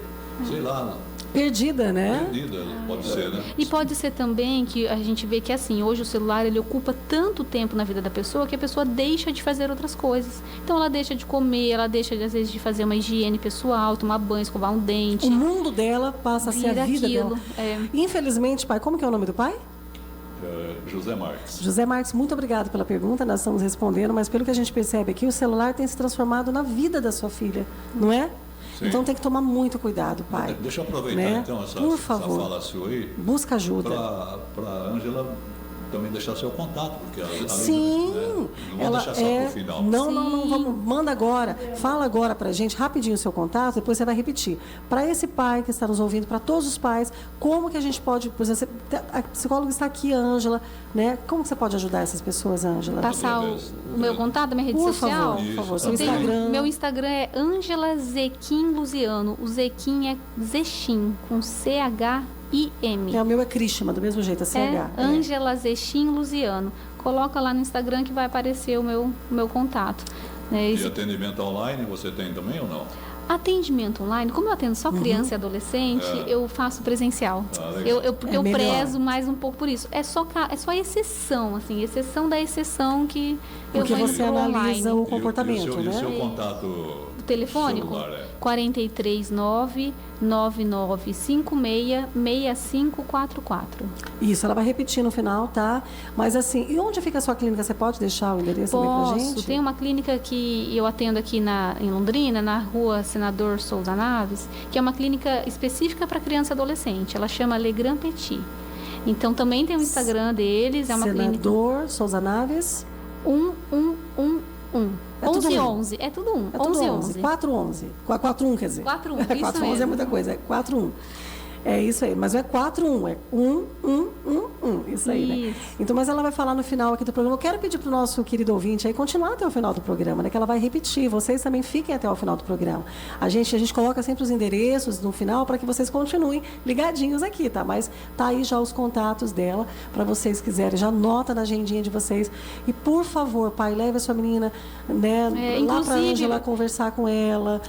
sei lá, Perdida, né? perdida, pode ser, né? E pode ser também que a gente vê que assim, hoje o celular ele ocupa tanto tempo na vida da pessoa que a pessoa deixa de fazer outras coisas. Então ela deixa de comer, ela deixa às vezes de fazer uma higiene pessoal, tomar banho, escovar um dente. O mundo dela passa a ser a Vira vida aquilo, dela. é. Infelizmente, pai, como que é o nome do pai? José Marques. José Marques, muito obrigado pela pergunta, nós estamos respondendo, mas pelo que a gente percebe aqui, o celular tem se transformado na vida da sua filha, não é? Sim. Então tem que tomar muito cuidado, pai. Deixa eu aproveitar né? então essa Por favor, fala sua aí. busca ajuda. Para a Ângela também deixar seu contato, porque Sim, não vou ela deixar só para o final. Não, vamos, manda agora, fala agora pra gente rapidinho o seu contato, depois você vai repetir. Para esse pai que está nos ouvindo, para todos os pais, como que a gente pode, por exemplo, a psicóloga está aqui, a Ângela, né? Como que você pode ajudar essas pessoas, Ângela? Passar o meu contato, minha rede Por social? favor, por favor, seu Eu tenho- Instagram. Meu Instagram é Ângela Zequim Luziano. O Zequim é Zechim, com CHIM. O meu é Krishma, do mesmo jeito, a CH. É Ângela Zechim Luziano. Coloca lá no Instagram que vai aparecer o meu contato. Né? E atendimento online você tem também ou não? Atendimento online, como eu atendo só criança e adolescente, eu faço presencial. Legal. Porque É eu melhor. prezo mais um pouco por isso. É só exceção, assim, exceção da exceção que Porque eu vou você indo pro analisa online. o comportamento, e o seu né? contato Telefônico? celular, 439-9956-6544. Isso, ela vai repetir no final, tá? Mas assim, e onde fica a sua clínica? Você pode deixar o endereço também pra gente? Tem uma clínica que eu atendo aqui em Londrina, na rua Senador Souza Naves, que é uma clínica específica para criança e adolescente. Ela chama Le Grand Petit. Então também tem o Instagram deles, é uma Senador Souza Naves. clínica 1111. É tudo 1111, é tudo um. É tudo 1111. 411. 41, quer dizer. 41, isso 411 é mesmo. muita coisa, é 41. É isso aí, mas não é 41, é 1. Isso aí, né? Isso. Então, mas ela vai falar no final aqui do programa. Eu quero pedir para o nosso querido ouvinte aí continuar até o final do programa, né? Que ela vai repetir. Vocês também fiquem até o final do programa. A gente coloca sempre os endereços no final para que vocês continuem ligadinhos aqui, tá? Mas tá aí já os contatos dela para vocês quiserem. Já anota na agendinha de vocês. E por favor, pai, leve a sua menina, né? Lá para a inclusive- Ângela conversar com ela.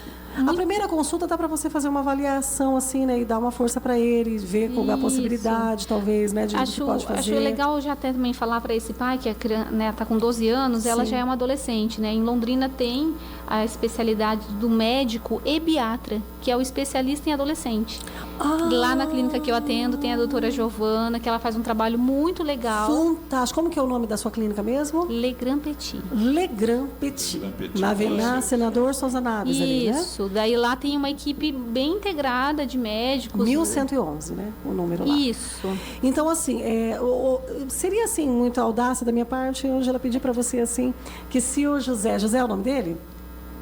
A primeira consulta dá para você fazer uma avaliação assim, né, e dar uma força para ele, ver qual a Isso. possibilidade, talvez, né, de do que pode fazer. Acho legal já até também falar para esse pai que a criança, né, tá com 12 anos, ela Sim. já é uma adolescente, né? Em Londrina tem a especialidade do médico ebiatra, que é o especialista em adolescente. Lá na clínica que eu atendo tem a doutora Giovana, que ela faz um trabalho muito legal. Fantástico. Como que é o nome da sua clínica mesmo? Le Grand Petit. Le Grand Petit. Le Grand Petit. Na Senador Souza Naves ali, né? Isso. Daí lá tem uma equipe bem integrada de médicos. 1111, né? O número lá. Isso. Então, assim, seria assim, muita audácia da minha parte, Ângela, pedir para você assim, que se o José é o nome dele?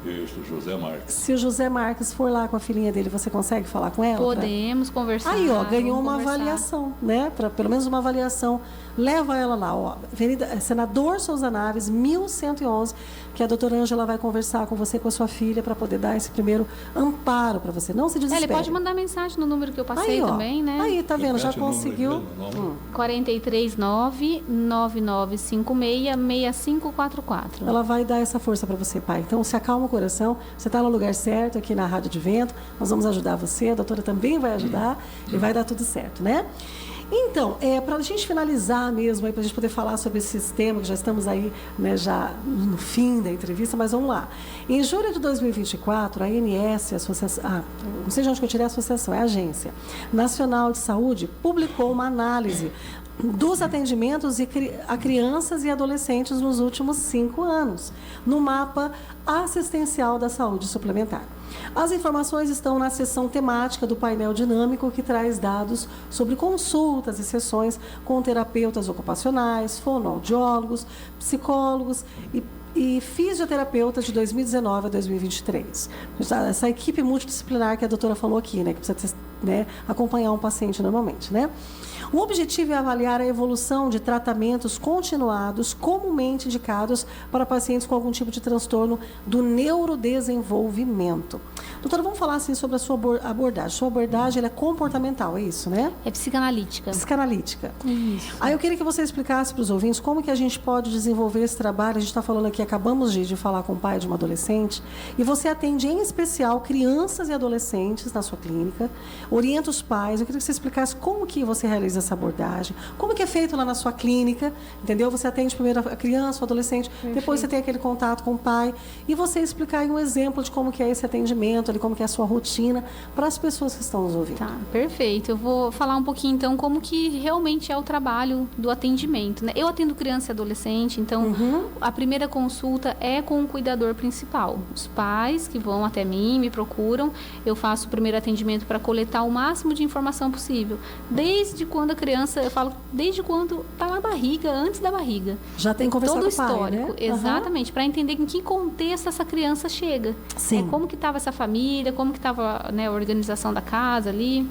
Isso, José Marques. Se o José Marques for lá com a filhinha dele, você consegue falar com ela? Podemos conversar. Aí, ó, ganhou vamos uma conversar. avaliação, né? Pelo menos uma avaliação. Leva ela lá, ó. Senador Souza Naves, 1111, que a doutora Ângela vai conversar com você, com a sua filha, para poder dar esse primeiro amparo para você. Não se desespere. Ele pode mandar mensagem no número que eu passei aí, ó. também, né? Aí, tá vendo? Já Repete o número conseguiu. mesmo, o nome. 439-9956-6544. Ela vai dar essa força para você, pai. Então, se acalma o coração. Você está no lugar certo, aqui na Rádio de Vento. Nós vamos ajudar você. A doutora também vai ajudar. E vai dar tudo certo, né? Então, para a gente finalizar mesmo, para a gente poder falar sobre esse sistema, que já estamos aí, né, já no fim da entrevista, mas vamos lá. Em julho de 2024, a ANS, não sei de onde que eu tirei a associação, é a Agência Nacional de Saúde, publicou uma análise dos atendimentos a crianças e adolescentes nos últimos 5 anos, no mapa assistencial da saúde suplementar. As informações estão na seção temática do painel dinâmico, que traz dados sobre consultas e sessões com terapeutas ocupacionais, fonoaudiólogos, psicólogos e fisioterapeutas de 2019 a 2023. Essa equipe multidisciplinar que a doutora falou aqui, né, que precisa, né, acompanhar um paciente normalmente, né? O objetivo é avaliar a evolução de tratamentos continuados comumente indicados para pacientes com algum tipo de transtorno do neurodesenvolvimento. Doutora, vamos falar assim sobre a sua abordagem. Sua abordagem ela é comportamental, é isso, né? É psicanalítica. Psicanalítica. Isso. Aí eu queria que você explicasse para os ouvintes como que a gente pode desenvolver esse trabalho. A gente está falando aqui, acabamos de falar com o pai de uma adolescente, e você atende em especial crianças e adolescentes na sua clínica, orienta os pais. Eu queria que você explicasse como que você realiza fiz essa abordagem, como que é feito lá na sua clínica, entendeu? Você atende primeiro a criança, o adolescente, depois você tem aquele contato com o pai, e você explicar aí um exemplo de como que é esse atendimento, ali, como que é a sua rotina, para as pessoas que estão nos ouvindo. Tá, perfeito. Eu vou falar um pouquinho, então, como que realmente é o trabalho do atendimento, né? Eu atendo criança e adolescente, então, a primeira consulta é com o cuidador principal. Os pais que vão até mim, me procuram, eu faço o primeiro atendimento para coletar o máximo de informação possível. Desde quando a criança, eu falo, desde quando está na barriga, antes da barriga. Já tem conversado todo com o pai, histórico, né? exatamente, para entender em que contexto essa criança chega. Sim. Como que estava essa família, como que estava, né, a organização da casa ali.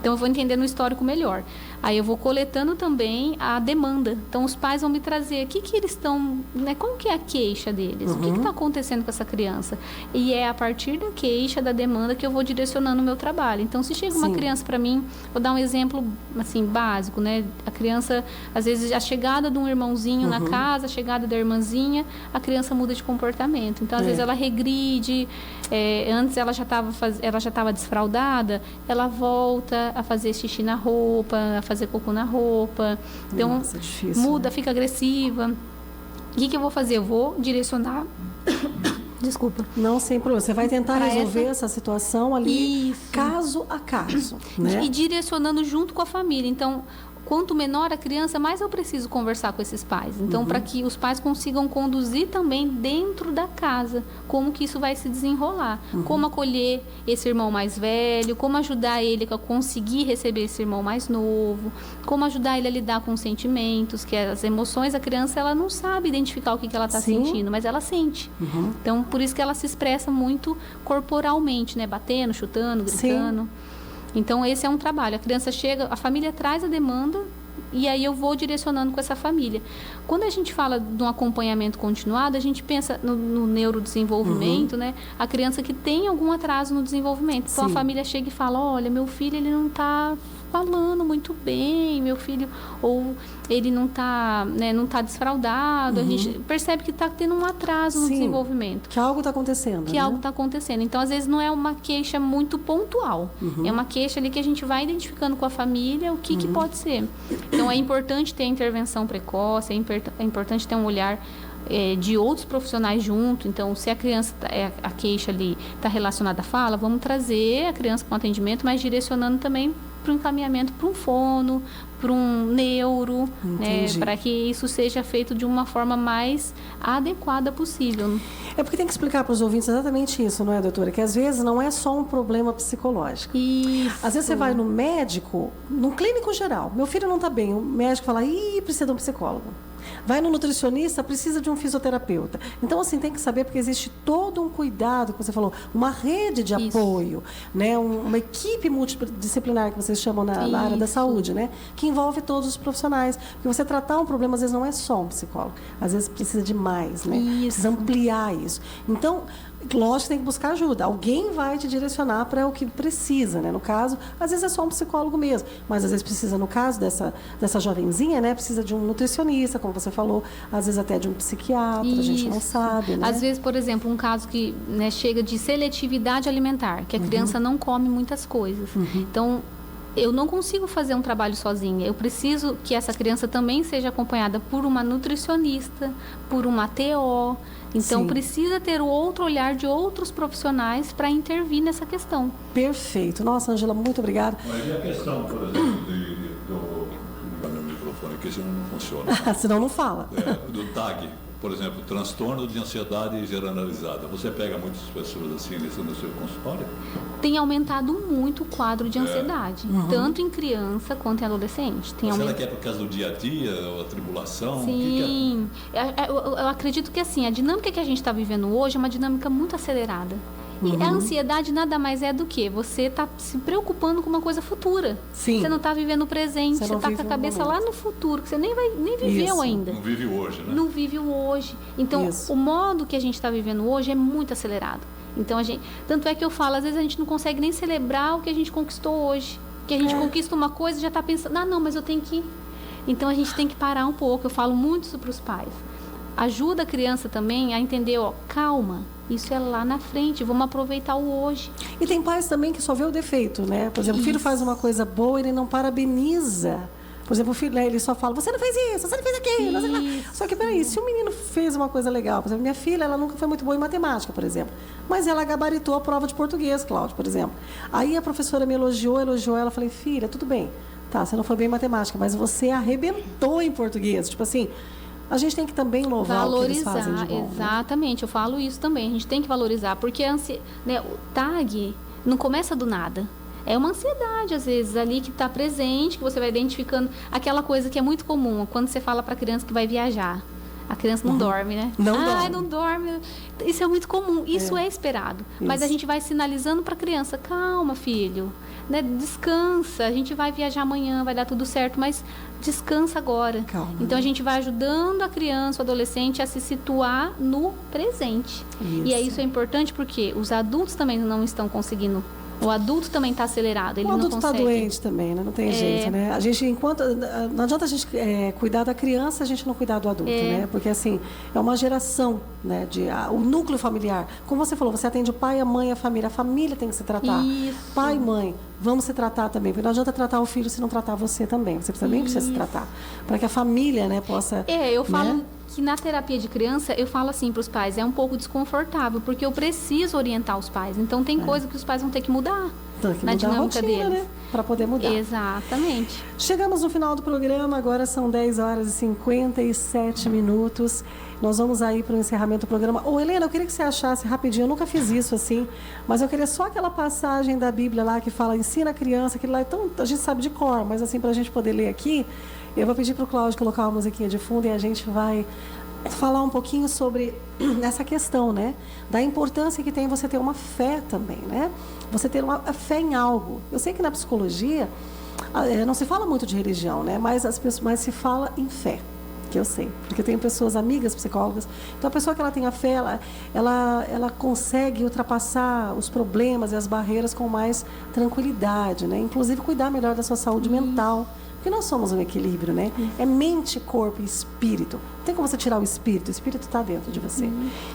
Então, eu vou entendendo o histórico melhor. Aí, eu vou coletando também a demanda. Então, os pais vão me trazer o que eles estão, né? Como que é a queixa deles? O que está acontecendo com essa criança? E é a partir da queixa, da demanda, que eu vou direcionando o meu trabalho. Então, se chega uma criança para mim, vou dar um exemplo, assim, básico, né? A criança, às vezes, a chegada de um irmãozinho na casa, a chegada da irmãzinha, a criança muda de comportamento. Então, às vezes, ela regride. Antes, ela já estava desfraldada, ela volta a fazer xixi na roupa, a fazer cocô na roupa. Então, Nossa, difícil, muda, né? fica agressiva. O que eu vou fazer? Eu vou direcionar... Desculpa. Não, sem problema. Você vai tentar Pra resolver essa situação ali, Isso. caso a caso, né? E direcionando junto com a família. Então, quanto menor a criança, mais eu preciso conversar com esses pais. Então, para que os pais consigam conduzir também dentro da casa, como que isso vai se desenrolar. Como acolher esse irmão mais velho, como ajudar ele a conseguir receber esse irmão mais novo, como ajudar ele a lidar com os sentimentos, que as emoções, a criança, ela não sabe identificar o que ela está Sim. sentindo, mas ela sente. Então, por isso que ela se expressa muito corporalmente, né? Batendo, chutando, gritando. Sim. Então, esse é um trabalho. A criança chega, a família traz a demanda e aí eu vou direcionando com essa família. Quando a gente fala de um acompanhamento continuado, a gente pensa no neurodesenvolvimento, né? A criança que tem algum atraso no desenvolvimento. Então, a Sim. família chega e fala, olha, meu filho, ele não está falando muito bem, meu filho, ou ele não está, né, não tá desfraldado. A gente percebe que está tendo um atraso no Sim. desenvolvimento. Que algo está acontecendo, Que né? algo está acontecendo. Então, às vezes, não é uma queixa muito pontual. É uma queixa ali que a gente vai identificando com a família o que pode ser. Então, é importante ter a intervenção precoce, é importante ter um olhar de outros profissionais junto. Então, se a criança, a queixa ali está relacionada à fala, vamos trazer a criança para um atendimento, mas direcionando também para um encaminhamento para um fono, para um neuro, né, Entendi. para que isso seja feito de uma forma mais adequada possível. É porque tem que explicar para os ouvintes exatamente isso, não é, doutora? Que às vezes não é só um problema psicológico. Isso. Às vezes você vai no médico, num clínico geral, meu filho não está bem, o médico fala, precisa de um psicólogo. Vai no nutricionista, precisa de um fisioterapeuta. Então, assim, tem que saber, porque existe todo um cuidado, que você falou, uma rede de Isso. apoio, né? Uma equipe multidisciplinar, que vocês chamam na área da Isso. saúde, né? Que envolve todos os profissionais. Porque você tratar um problema, às vezes, não é só um psicólogo. Às vezes, precisa de mais, né? Isso. Precisa ampliar isso. Então, lógico que tem que buscar ajuda. Alguém vai te direcionar para o que precisa, né? No caso, às vezes é só um psicólogo mesmo, mas às vezes precisa, no caso dessa jovenzinha, né? Precisa de um nutricionista, como você falou, às vezes até de um psiquiatra, a gente não Isso. sabe, né? Às vezes, por exemplo, um caso que, né, chega de seletividade alimentar, que a criança não come muitas coisas. Então, eu não consigo fazer um trabalho sozinha. Eu preciso que essa criança também seja acompanhada por uma nutricionista, por uma TO. Então, Sim. precisa ter o outro olhar de outros profissionais para intervir nessa questão. Perfeito. Nossa, Ângela, muito obrigada. Mas e a questão, por exemplo, do meu microfone aqui, senão não funciona. Senão não fala. Do TAG, por exemplo, transtorno de ansiedade generalizada. Você pega muitas pessoas assim no seu consultório? Tem aumentado muito o quadro de ansiedade, tanto em criança quanto em adolescente. Tem Será aumentado. que é por causa do dia a dia, ou a tribulação? O que que é? Sim, eu acredito que assim, a dinâmica que a gente está vivendo hoje é uma dinâmica muito acelerada. E a ansiedade nada mais é do que você está se preocupando com uma coisa futura. Sim. Você não está vivendo o presente, Você você não está vive com a o cabeça momento. lá no futuro, que você nem viveu Isso. ainda. Não vive hoje, né? Não vive o hoje. Então, Isso. o modo que a gente está vivendo hoje é muito acelerado. Então, tanto é que eu falo, às vezes a gente não consegue nem celebrar o que a gente conquistou hoje. Que a gente conquista uma coisa e já está pensando, não, mas eu tenho que ir. Então, a gente tem que parar um pouco. Eu falo muito isso para os pais. Ajuda a criança também a entender, calma, isso é lá na frente, vamos aproveitar o hoje. E tem pais também que só vê o defeito, né? Por exemplo, o filho Isso. faz uma coisa boa, ele não parabeniza Por exemplo, o filho, né, ele só fala, você não fez isso, você não fez aquilo. Não sei o que lá. Isso. Só que, peraí, se o menino fez uma coisa legal, por exemplo, minha filha, ela nunca foi muito boa em matemática, por exemplo. Mas ela gabaritou a prova de português, Cláudio, por exemplo. Aí a professora me elogiou ela, falei, filha, tudo bem, tá, você não foi bem em matemática, mas você arrebentou em português. Tipo assim, a gente tem que também louvar o que eles fazem de bom. Exatamente, eu falo isso também. A gente tem que valorizar, porque né, o TAG não começa do nada. É uma ansiedade, às vezes, ali que está presente, que você vai identificando. Aquela coisa que é muito comum, quando você fala para a criança que vai viajar. A criança não dorme, né? Não dorme. Isso é muito comum, isso é esperado. Isso. Mas a gente vai sinalizando para a criança, calma, filho, né? Descansa, a gente vai viajar amanhã, vai dar tudo certo, mas descansa agora. Calma. Então a gente vai ajudando a criança, o adolescente a se situar no presente. Isso. E aí isso é importante porque os adultos também não estão conseguindo. O adulto também está acelerado, ele o não adulto está consegue. doente também, né? Não tem jeito, né? A gente, não adianta a gente cuidar da criança, a gente não cuidar do adulto, né? Porque, assim, é uma geração, né? O núcleo familiar. Como você falou, você atende o pai, a mãe, a família tem que se tratar. Isso. Pai e mãe, vamos se tratar também. Porque não adianta tratar o filho se não tratar você também. Você também precisa se tratar. Para que a família, né, possa... Eu falo... né? que na terapia de criança, eu falo assim para os pais, é um pouco desconfortável, porque eu preciso orientar os pais. Então, tem coisa que os pais vão ter que mudar Tem que na mudar a dinâmica rotina, deles. né? Para poder mudar. Exatamente. Chegamos no final do programa, agora são 10 horas e 57 minutos. Nós vamos aí para o encerramento do programa. Ô, Helena, eu queria que você achasse rapidinho, eu nunca fiz isso assim, mas eu queria só aquela passagem da Bíblia lá que fala, ensina a criança, aquilo lá é tão, a gente sabe de cor, mas assim, para a gente poder ler aqui, eu vou pedir para o Cláudio colocar uma musiquinha de fundo e a gente vai falar um pouquinho sobre essa questão, né? Da importância que tem você ter uma fé também, né? Você ter uma fé em algo. Eu sei que na psicologia não se fala muito de religião, né? Mas se fala em fé, que eu sei. Porque eu tenho pessoas, amigas psicólogas. Então, a pessoa que ela tem a fé, ela consegue ultrapassar os problemas e as barreiras com mais tranquilidade, né? Inclusive, cuidar melhor da sua saúde mental. Porque nós somos um equilíbrio, né? É mente, corpo e espírito. Não tem como você tirar o espírito está dentro de você.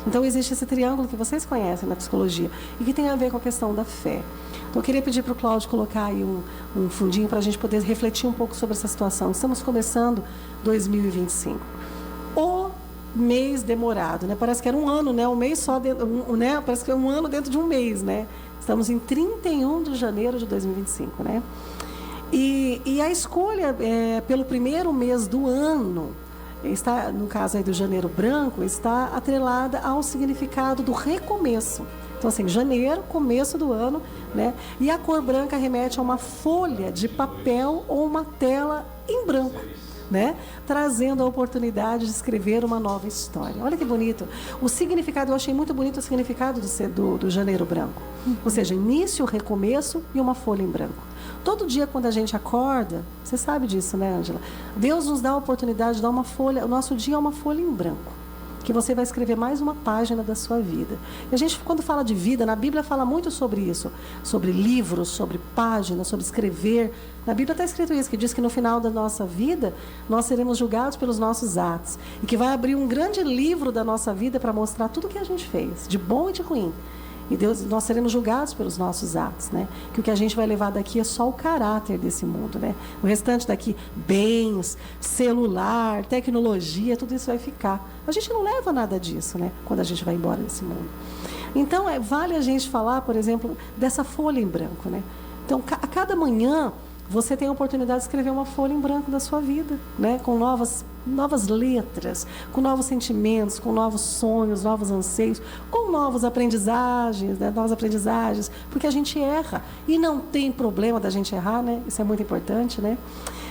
Então, existe esse triângulo que vocês conhecem na psicologia e que tem a ver com a questão da fé. Então, eu queria pedir para o Cláudio colocar aí um fundinho para a gente poder refletir um pouco sobre essa situação. Estamos começando 2025. O mês demorado, né? Parece que era um ano, né? Um mês só, né? Parece que é um ano dentro de um mês, né? Estamos em 31 de janeiro de 2025, né? E a escolha pelo primeiro mês do ano, está, no caso aí do janeiro branco, está atrelada ao significado do recomeço. Então, assim, janeiro, começo do ano, né? E a cor branca remete a uma folha de papel ou uma tela em branco, né? Trazendo a oportunidade de escrever uma nova história. Olha que bonito. O significado, eu achei muito bonito o significado do janeiro branco. Ou seja, início, recomeço e uma folha em branco. Todo dia, quando a gente acorda, você sabe disso, né, Ângela? Deus nos dá a oportunidade de dar uma folha, o nosso dia é uma folha em branco, que você vai escrever mais uma página da sua vida. E a gente, quando fala de vida, na Bíblia fala muito sobre isso, sobre livros, sobre páginas, sobre escrever. Na Bíblia está escrito isso, que diz que no final da nossa vida, nós seremos julgados pelos nossos atos, e que vai abrir um grande livro da nossa vida para mostrar tudo o que a gente fez, de bom e de ruim. E nós seremos julgados pelos nossos atos, né? Que o que a gente vai levar daqui é só o caráter desse mundo, né? O restante daqui, bens, celular, tecnologia, tudo isso vai ficar. A gente não leva nada disso, né? Quando a gente vai embora desse mundo. Então, vale a gente falar, por exemplo, dessa folha em branco, né? Então, a cada manhã, você tem a oportunidade de escrever uma folha em branco da sua vida, né? Com novas letras, com novos sentimentos, com novos sonhos, novos anseios, com novas aprendizagens, né? Novas aprendizagens, porque a gente erra e não tem problema da gente errar, né? Isso é muito importante, né?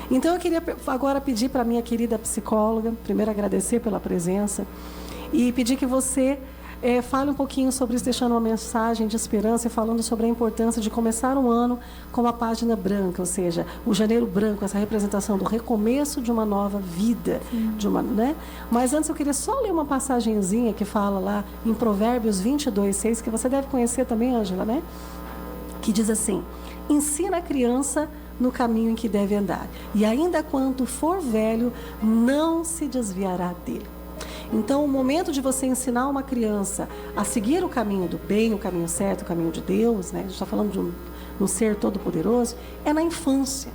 Então, eu queria agora pedir para a minha querida psicóloga, primeiro agradecer pela presença e pedir que você fale um pouquinho sobre isso, deixando uma mensagem de esperança e falando sobre a importância de começar um ano com uma página branca, ou seja, o janeiro branco, essa representação do recomeço de uma nova vida, né? Mas antes eu queria só ler uma passagenzinha que fala lá em Provérbios 22:6, que você deve conhecer também, Ângela, né? Que diz assim: ensina a criança no caminho em que deve andar, e ainda quando for velho, não se desviará dele. Então, o momento de você ensinar uma criança a seguir o caminho do bem, o caminho certo, o caminho de Deus, né? A gente está falando de um ser todo-poderoso, é na infância.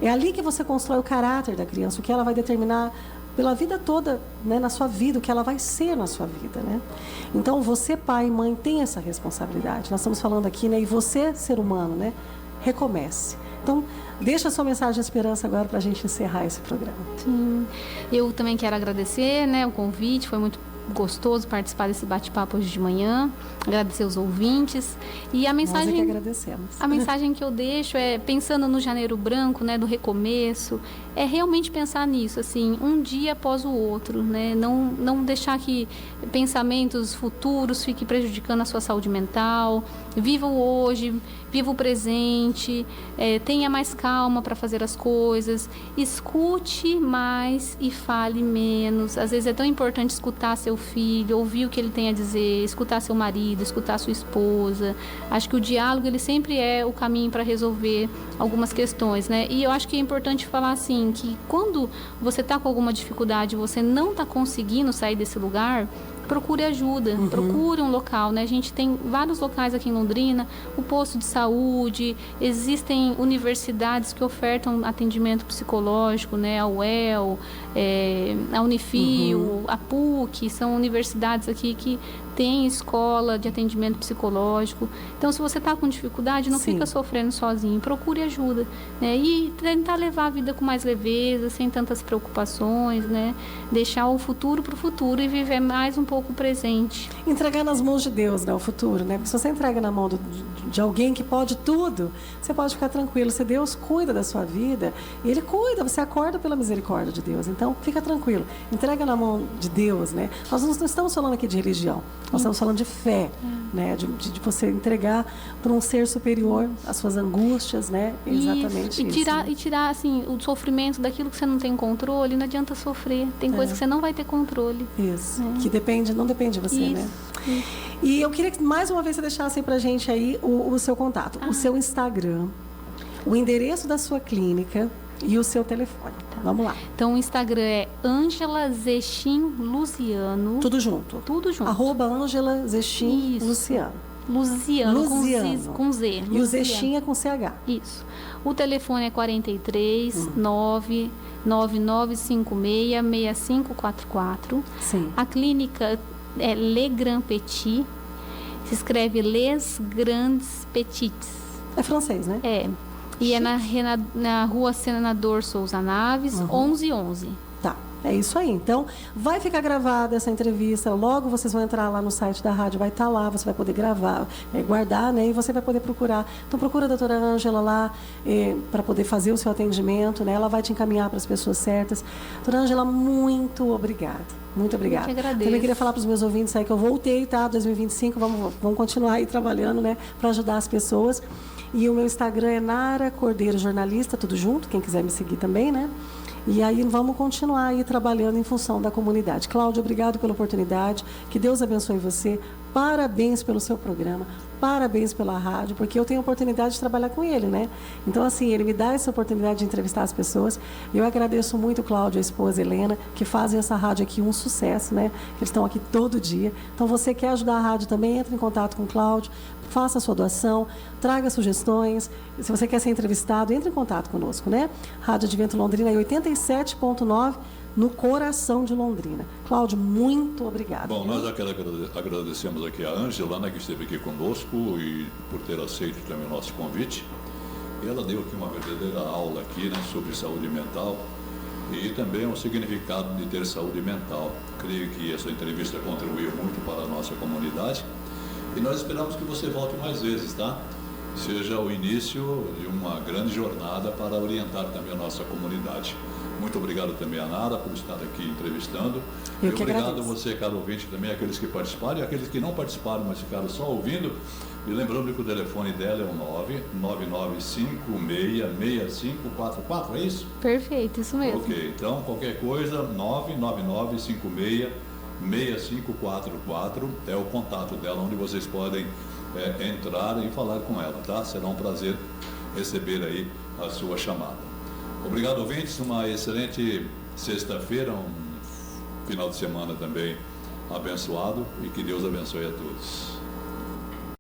É ali que você constrói o caráter da criança, o que ela vai determinar pela vida toda, né, na sua vida, o que ela vai ser na sua vida, né? Então, você, pai e mãe, tem essa responsabilidade. Nós estamos falando aqui, né, e você, ser humano, né, recomece. Então, deixa a sua mensagem de esperança agora para a gente encerrar esse programa. Sim, eu também quero agradecer, né, o convite, foi muito gostoso participar desse bate-papo hoje de manhã, agradecer os ouvintes e a Nós é que mensagem, agradecemos. a mensagem que eu deixo é, pensando no janeiro branco, né, do recomeço, é realmente pensar nisso, assim, um dia após o outro, né, não deixar que pensamentos futuros fiquem prejudicando a sua saúde mental, viva o hoje, viva o presente, tenha mais calma para fazer as coisas, escute mais e fale menos. Às vezes é tão importante escutar seu filho, ouvir o que ele tem a dizer, escutar seu marido, escutar sua esposa. Acho que o diálogo, ele sempre é o caminho para resolver algumas questões, né? E eu acho que é importante falar assim, que quando você está com alguma dificuldade, você não está conseguindo sair desse lugar, procure ajuda, procure um local, né? A gente tem vários locais aqui em Londrina, o posto de saúde, existem universidades que ofertam atendimento psicológico, né? A UEL, a Unifil, a PUC, são universidades aqui que têm escola de atendimento psicológico. Então, se você está com dificuldade, não fica sofrendo sozinho, procure ajuda, né? E tentar levar a vida com mais leveza, sem tantas preocupações, né? Deixar o futuro para o futuro e viver mais um pouco o presente. Entregar nas mãos de Deus, né, o futuro, né? Porque se você entrega na mão de alguém que pode tudo, você pode ficar tranquilo. Se Deus cuida da sua vida, Ele cuida, você acorda pela misericórdia de Deus. Então, fica tranquilo. Entrega na mão de Deus, né? Nós não estamos falando aqui de religião, nós estamos falando de fé, né? De você entregar para um ser superior as suas angústias, né? Exatamente isso. E tirar, assim, o sofrimento daquilo que você não tem controle, não adianta sofrer. Tem coisa que você não vai ter controle. Isso, que não depende de você, né? E eu queria que mais uma vez você deixasse pra gente aí o seu contato, o seu Instagram, o endereço da sua clínica e o seu telefone. Vamos lá. Então, o Instagram é Ângela Zechin Luciano. Tudo junto. Tudo junto. @Ângela Zechin Luciano. Luciano. Com Z. E Luciano. o Zechin é com CH. Isso. O telefone é 43 99956 6544. Sim. A clínica é Le Grand Petit. Se escreve Les Grands Petits. É francês, né? É. E é na rua Senador Souza Naves, 1111. Tá, é isso aí. Então, vai ficar gravada essa entrevista. Logo vocês vão entrar lá no site da rádio, vai estar lá, você vai poder gravar, guardar, né? E você vai poder procurar. Então, procura a doutora Ângela lá para poder fazer o seu atendimento, né? Ela vai te encaminhar para as pessoas certas. Doutora Ângela, muito obrigada. Muito obrigada. Eu que agradeço. Também queria falar para os meus ouvintes aí que eu voltei, tá? 2025, vamos continuar aí trabalhando, né? Para ajudar as pessoas. E o meu Instagram é Nara Cordeiro Jornalista, tudo junto, quem quiser me seguir também, né? E aí vamos continuar aí trabalhando em função da comunidade. Cláudio, obrigado pela oportunidade, que Deus abençoe você, parabéns pelo seu programa, parabéns pela rádio, porque eu tenho a oportunidade de trabalhar com ele, né? Então, assim, ele me dá essa oportunidade de entrevistar as pessoas. Eu agradeço muito o Cláudio, a esposa Helena, que fazem essa rádio aqui um sucesso, né? Eles estão aqui todo dia. Então, você quer ajudar a rádio também, entre em contato com o Cláudio, faça a sua doação, traga sugestões. Se você quer ser entrevistado, entre em contato conosco, né? Rádio Advento Londrina 87.9, no coração de Londrina. Cláudio, muito obrigado. Bom, nós agradecemos aqui a Ângela, né, que esteve aqui conosco e por ter aceito também o nosso convite. E ela deu aqui uma verdadeira aula aqui, né, sobre saúde mental e também o significado de ter saúde mental. Creio que essa entrevista contribuiu muito para a nossa comunidade. E nós esperamos que você volte mais vezes, tá? Seja o início de uma grande jornada para orientar também a nossa comunidade. Muito obrigado também a Nara por estar aqui entrevistando. Eu e que obrigado agradeço. a você, caro ouvinte, também aqueles que participaram e aqueles que não participaram, mas ficaram só ouvindo. E lembrando que o telefone dela é o 999566544, é isso? Perfeito, isso mesmo. Ok, então qualquer coisa, 999566544 é o contato dela, onde vocês podem entrar e falar com ela, tá? Será um prazer receber aí a sua chamada. Obrigado, ouvintes, uma excelente sexta-feira, um final de semana também abençoado e que Deus abençoe a todos.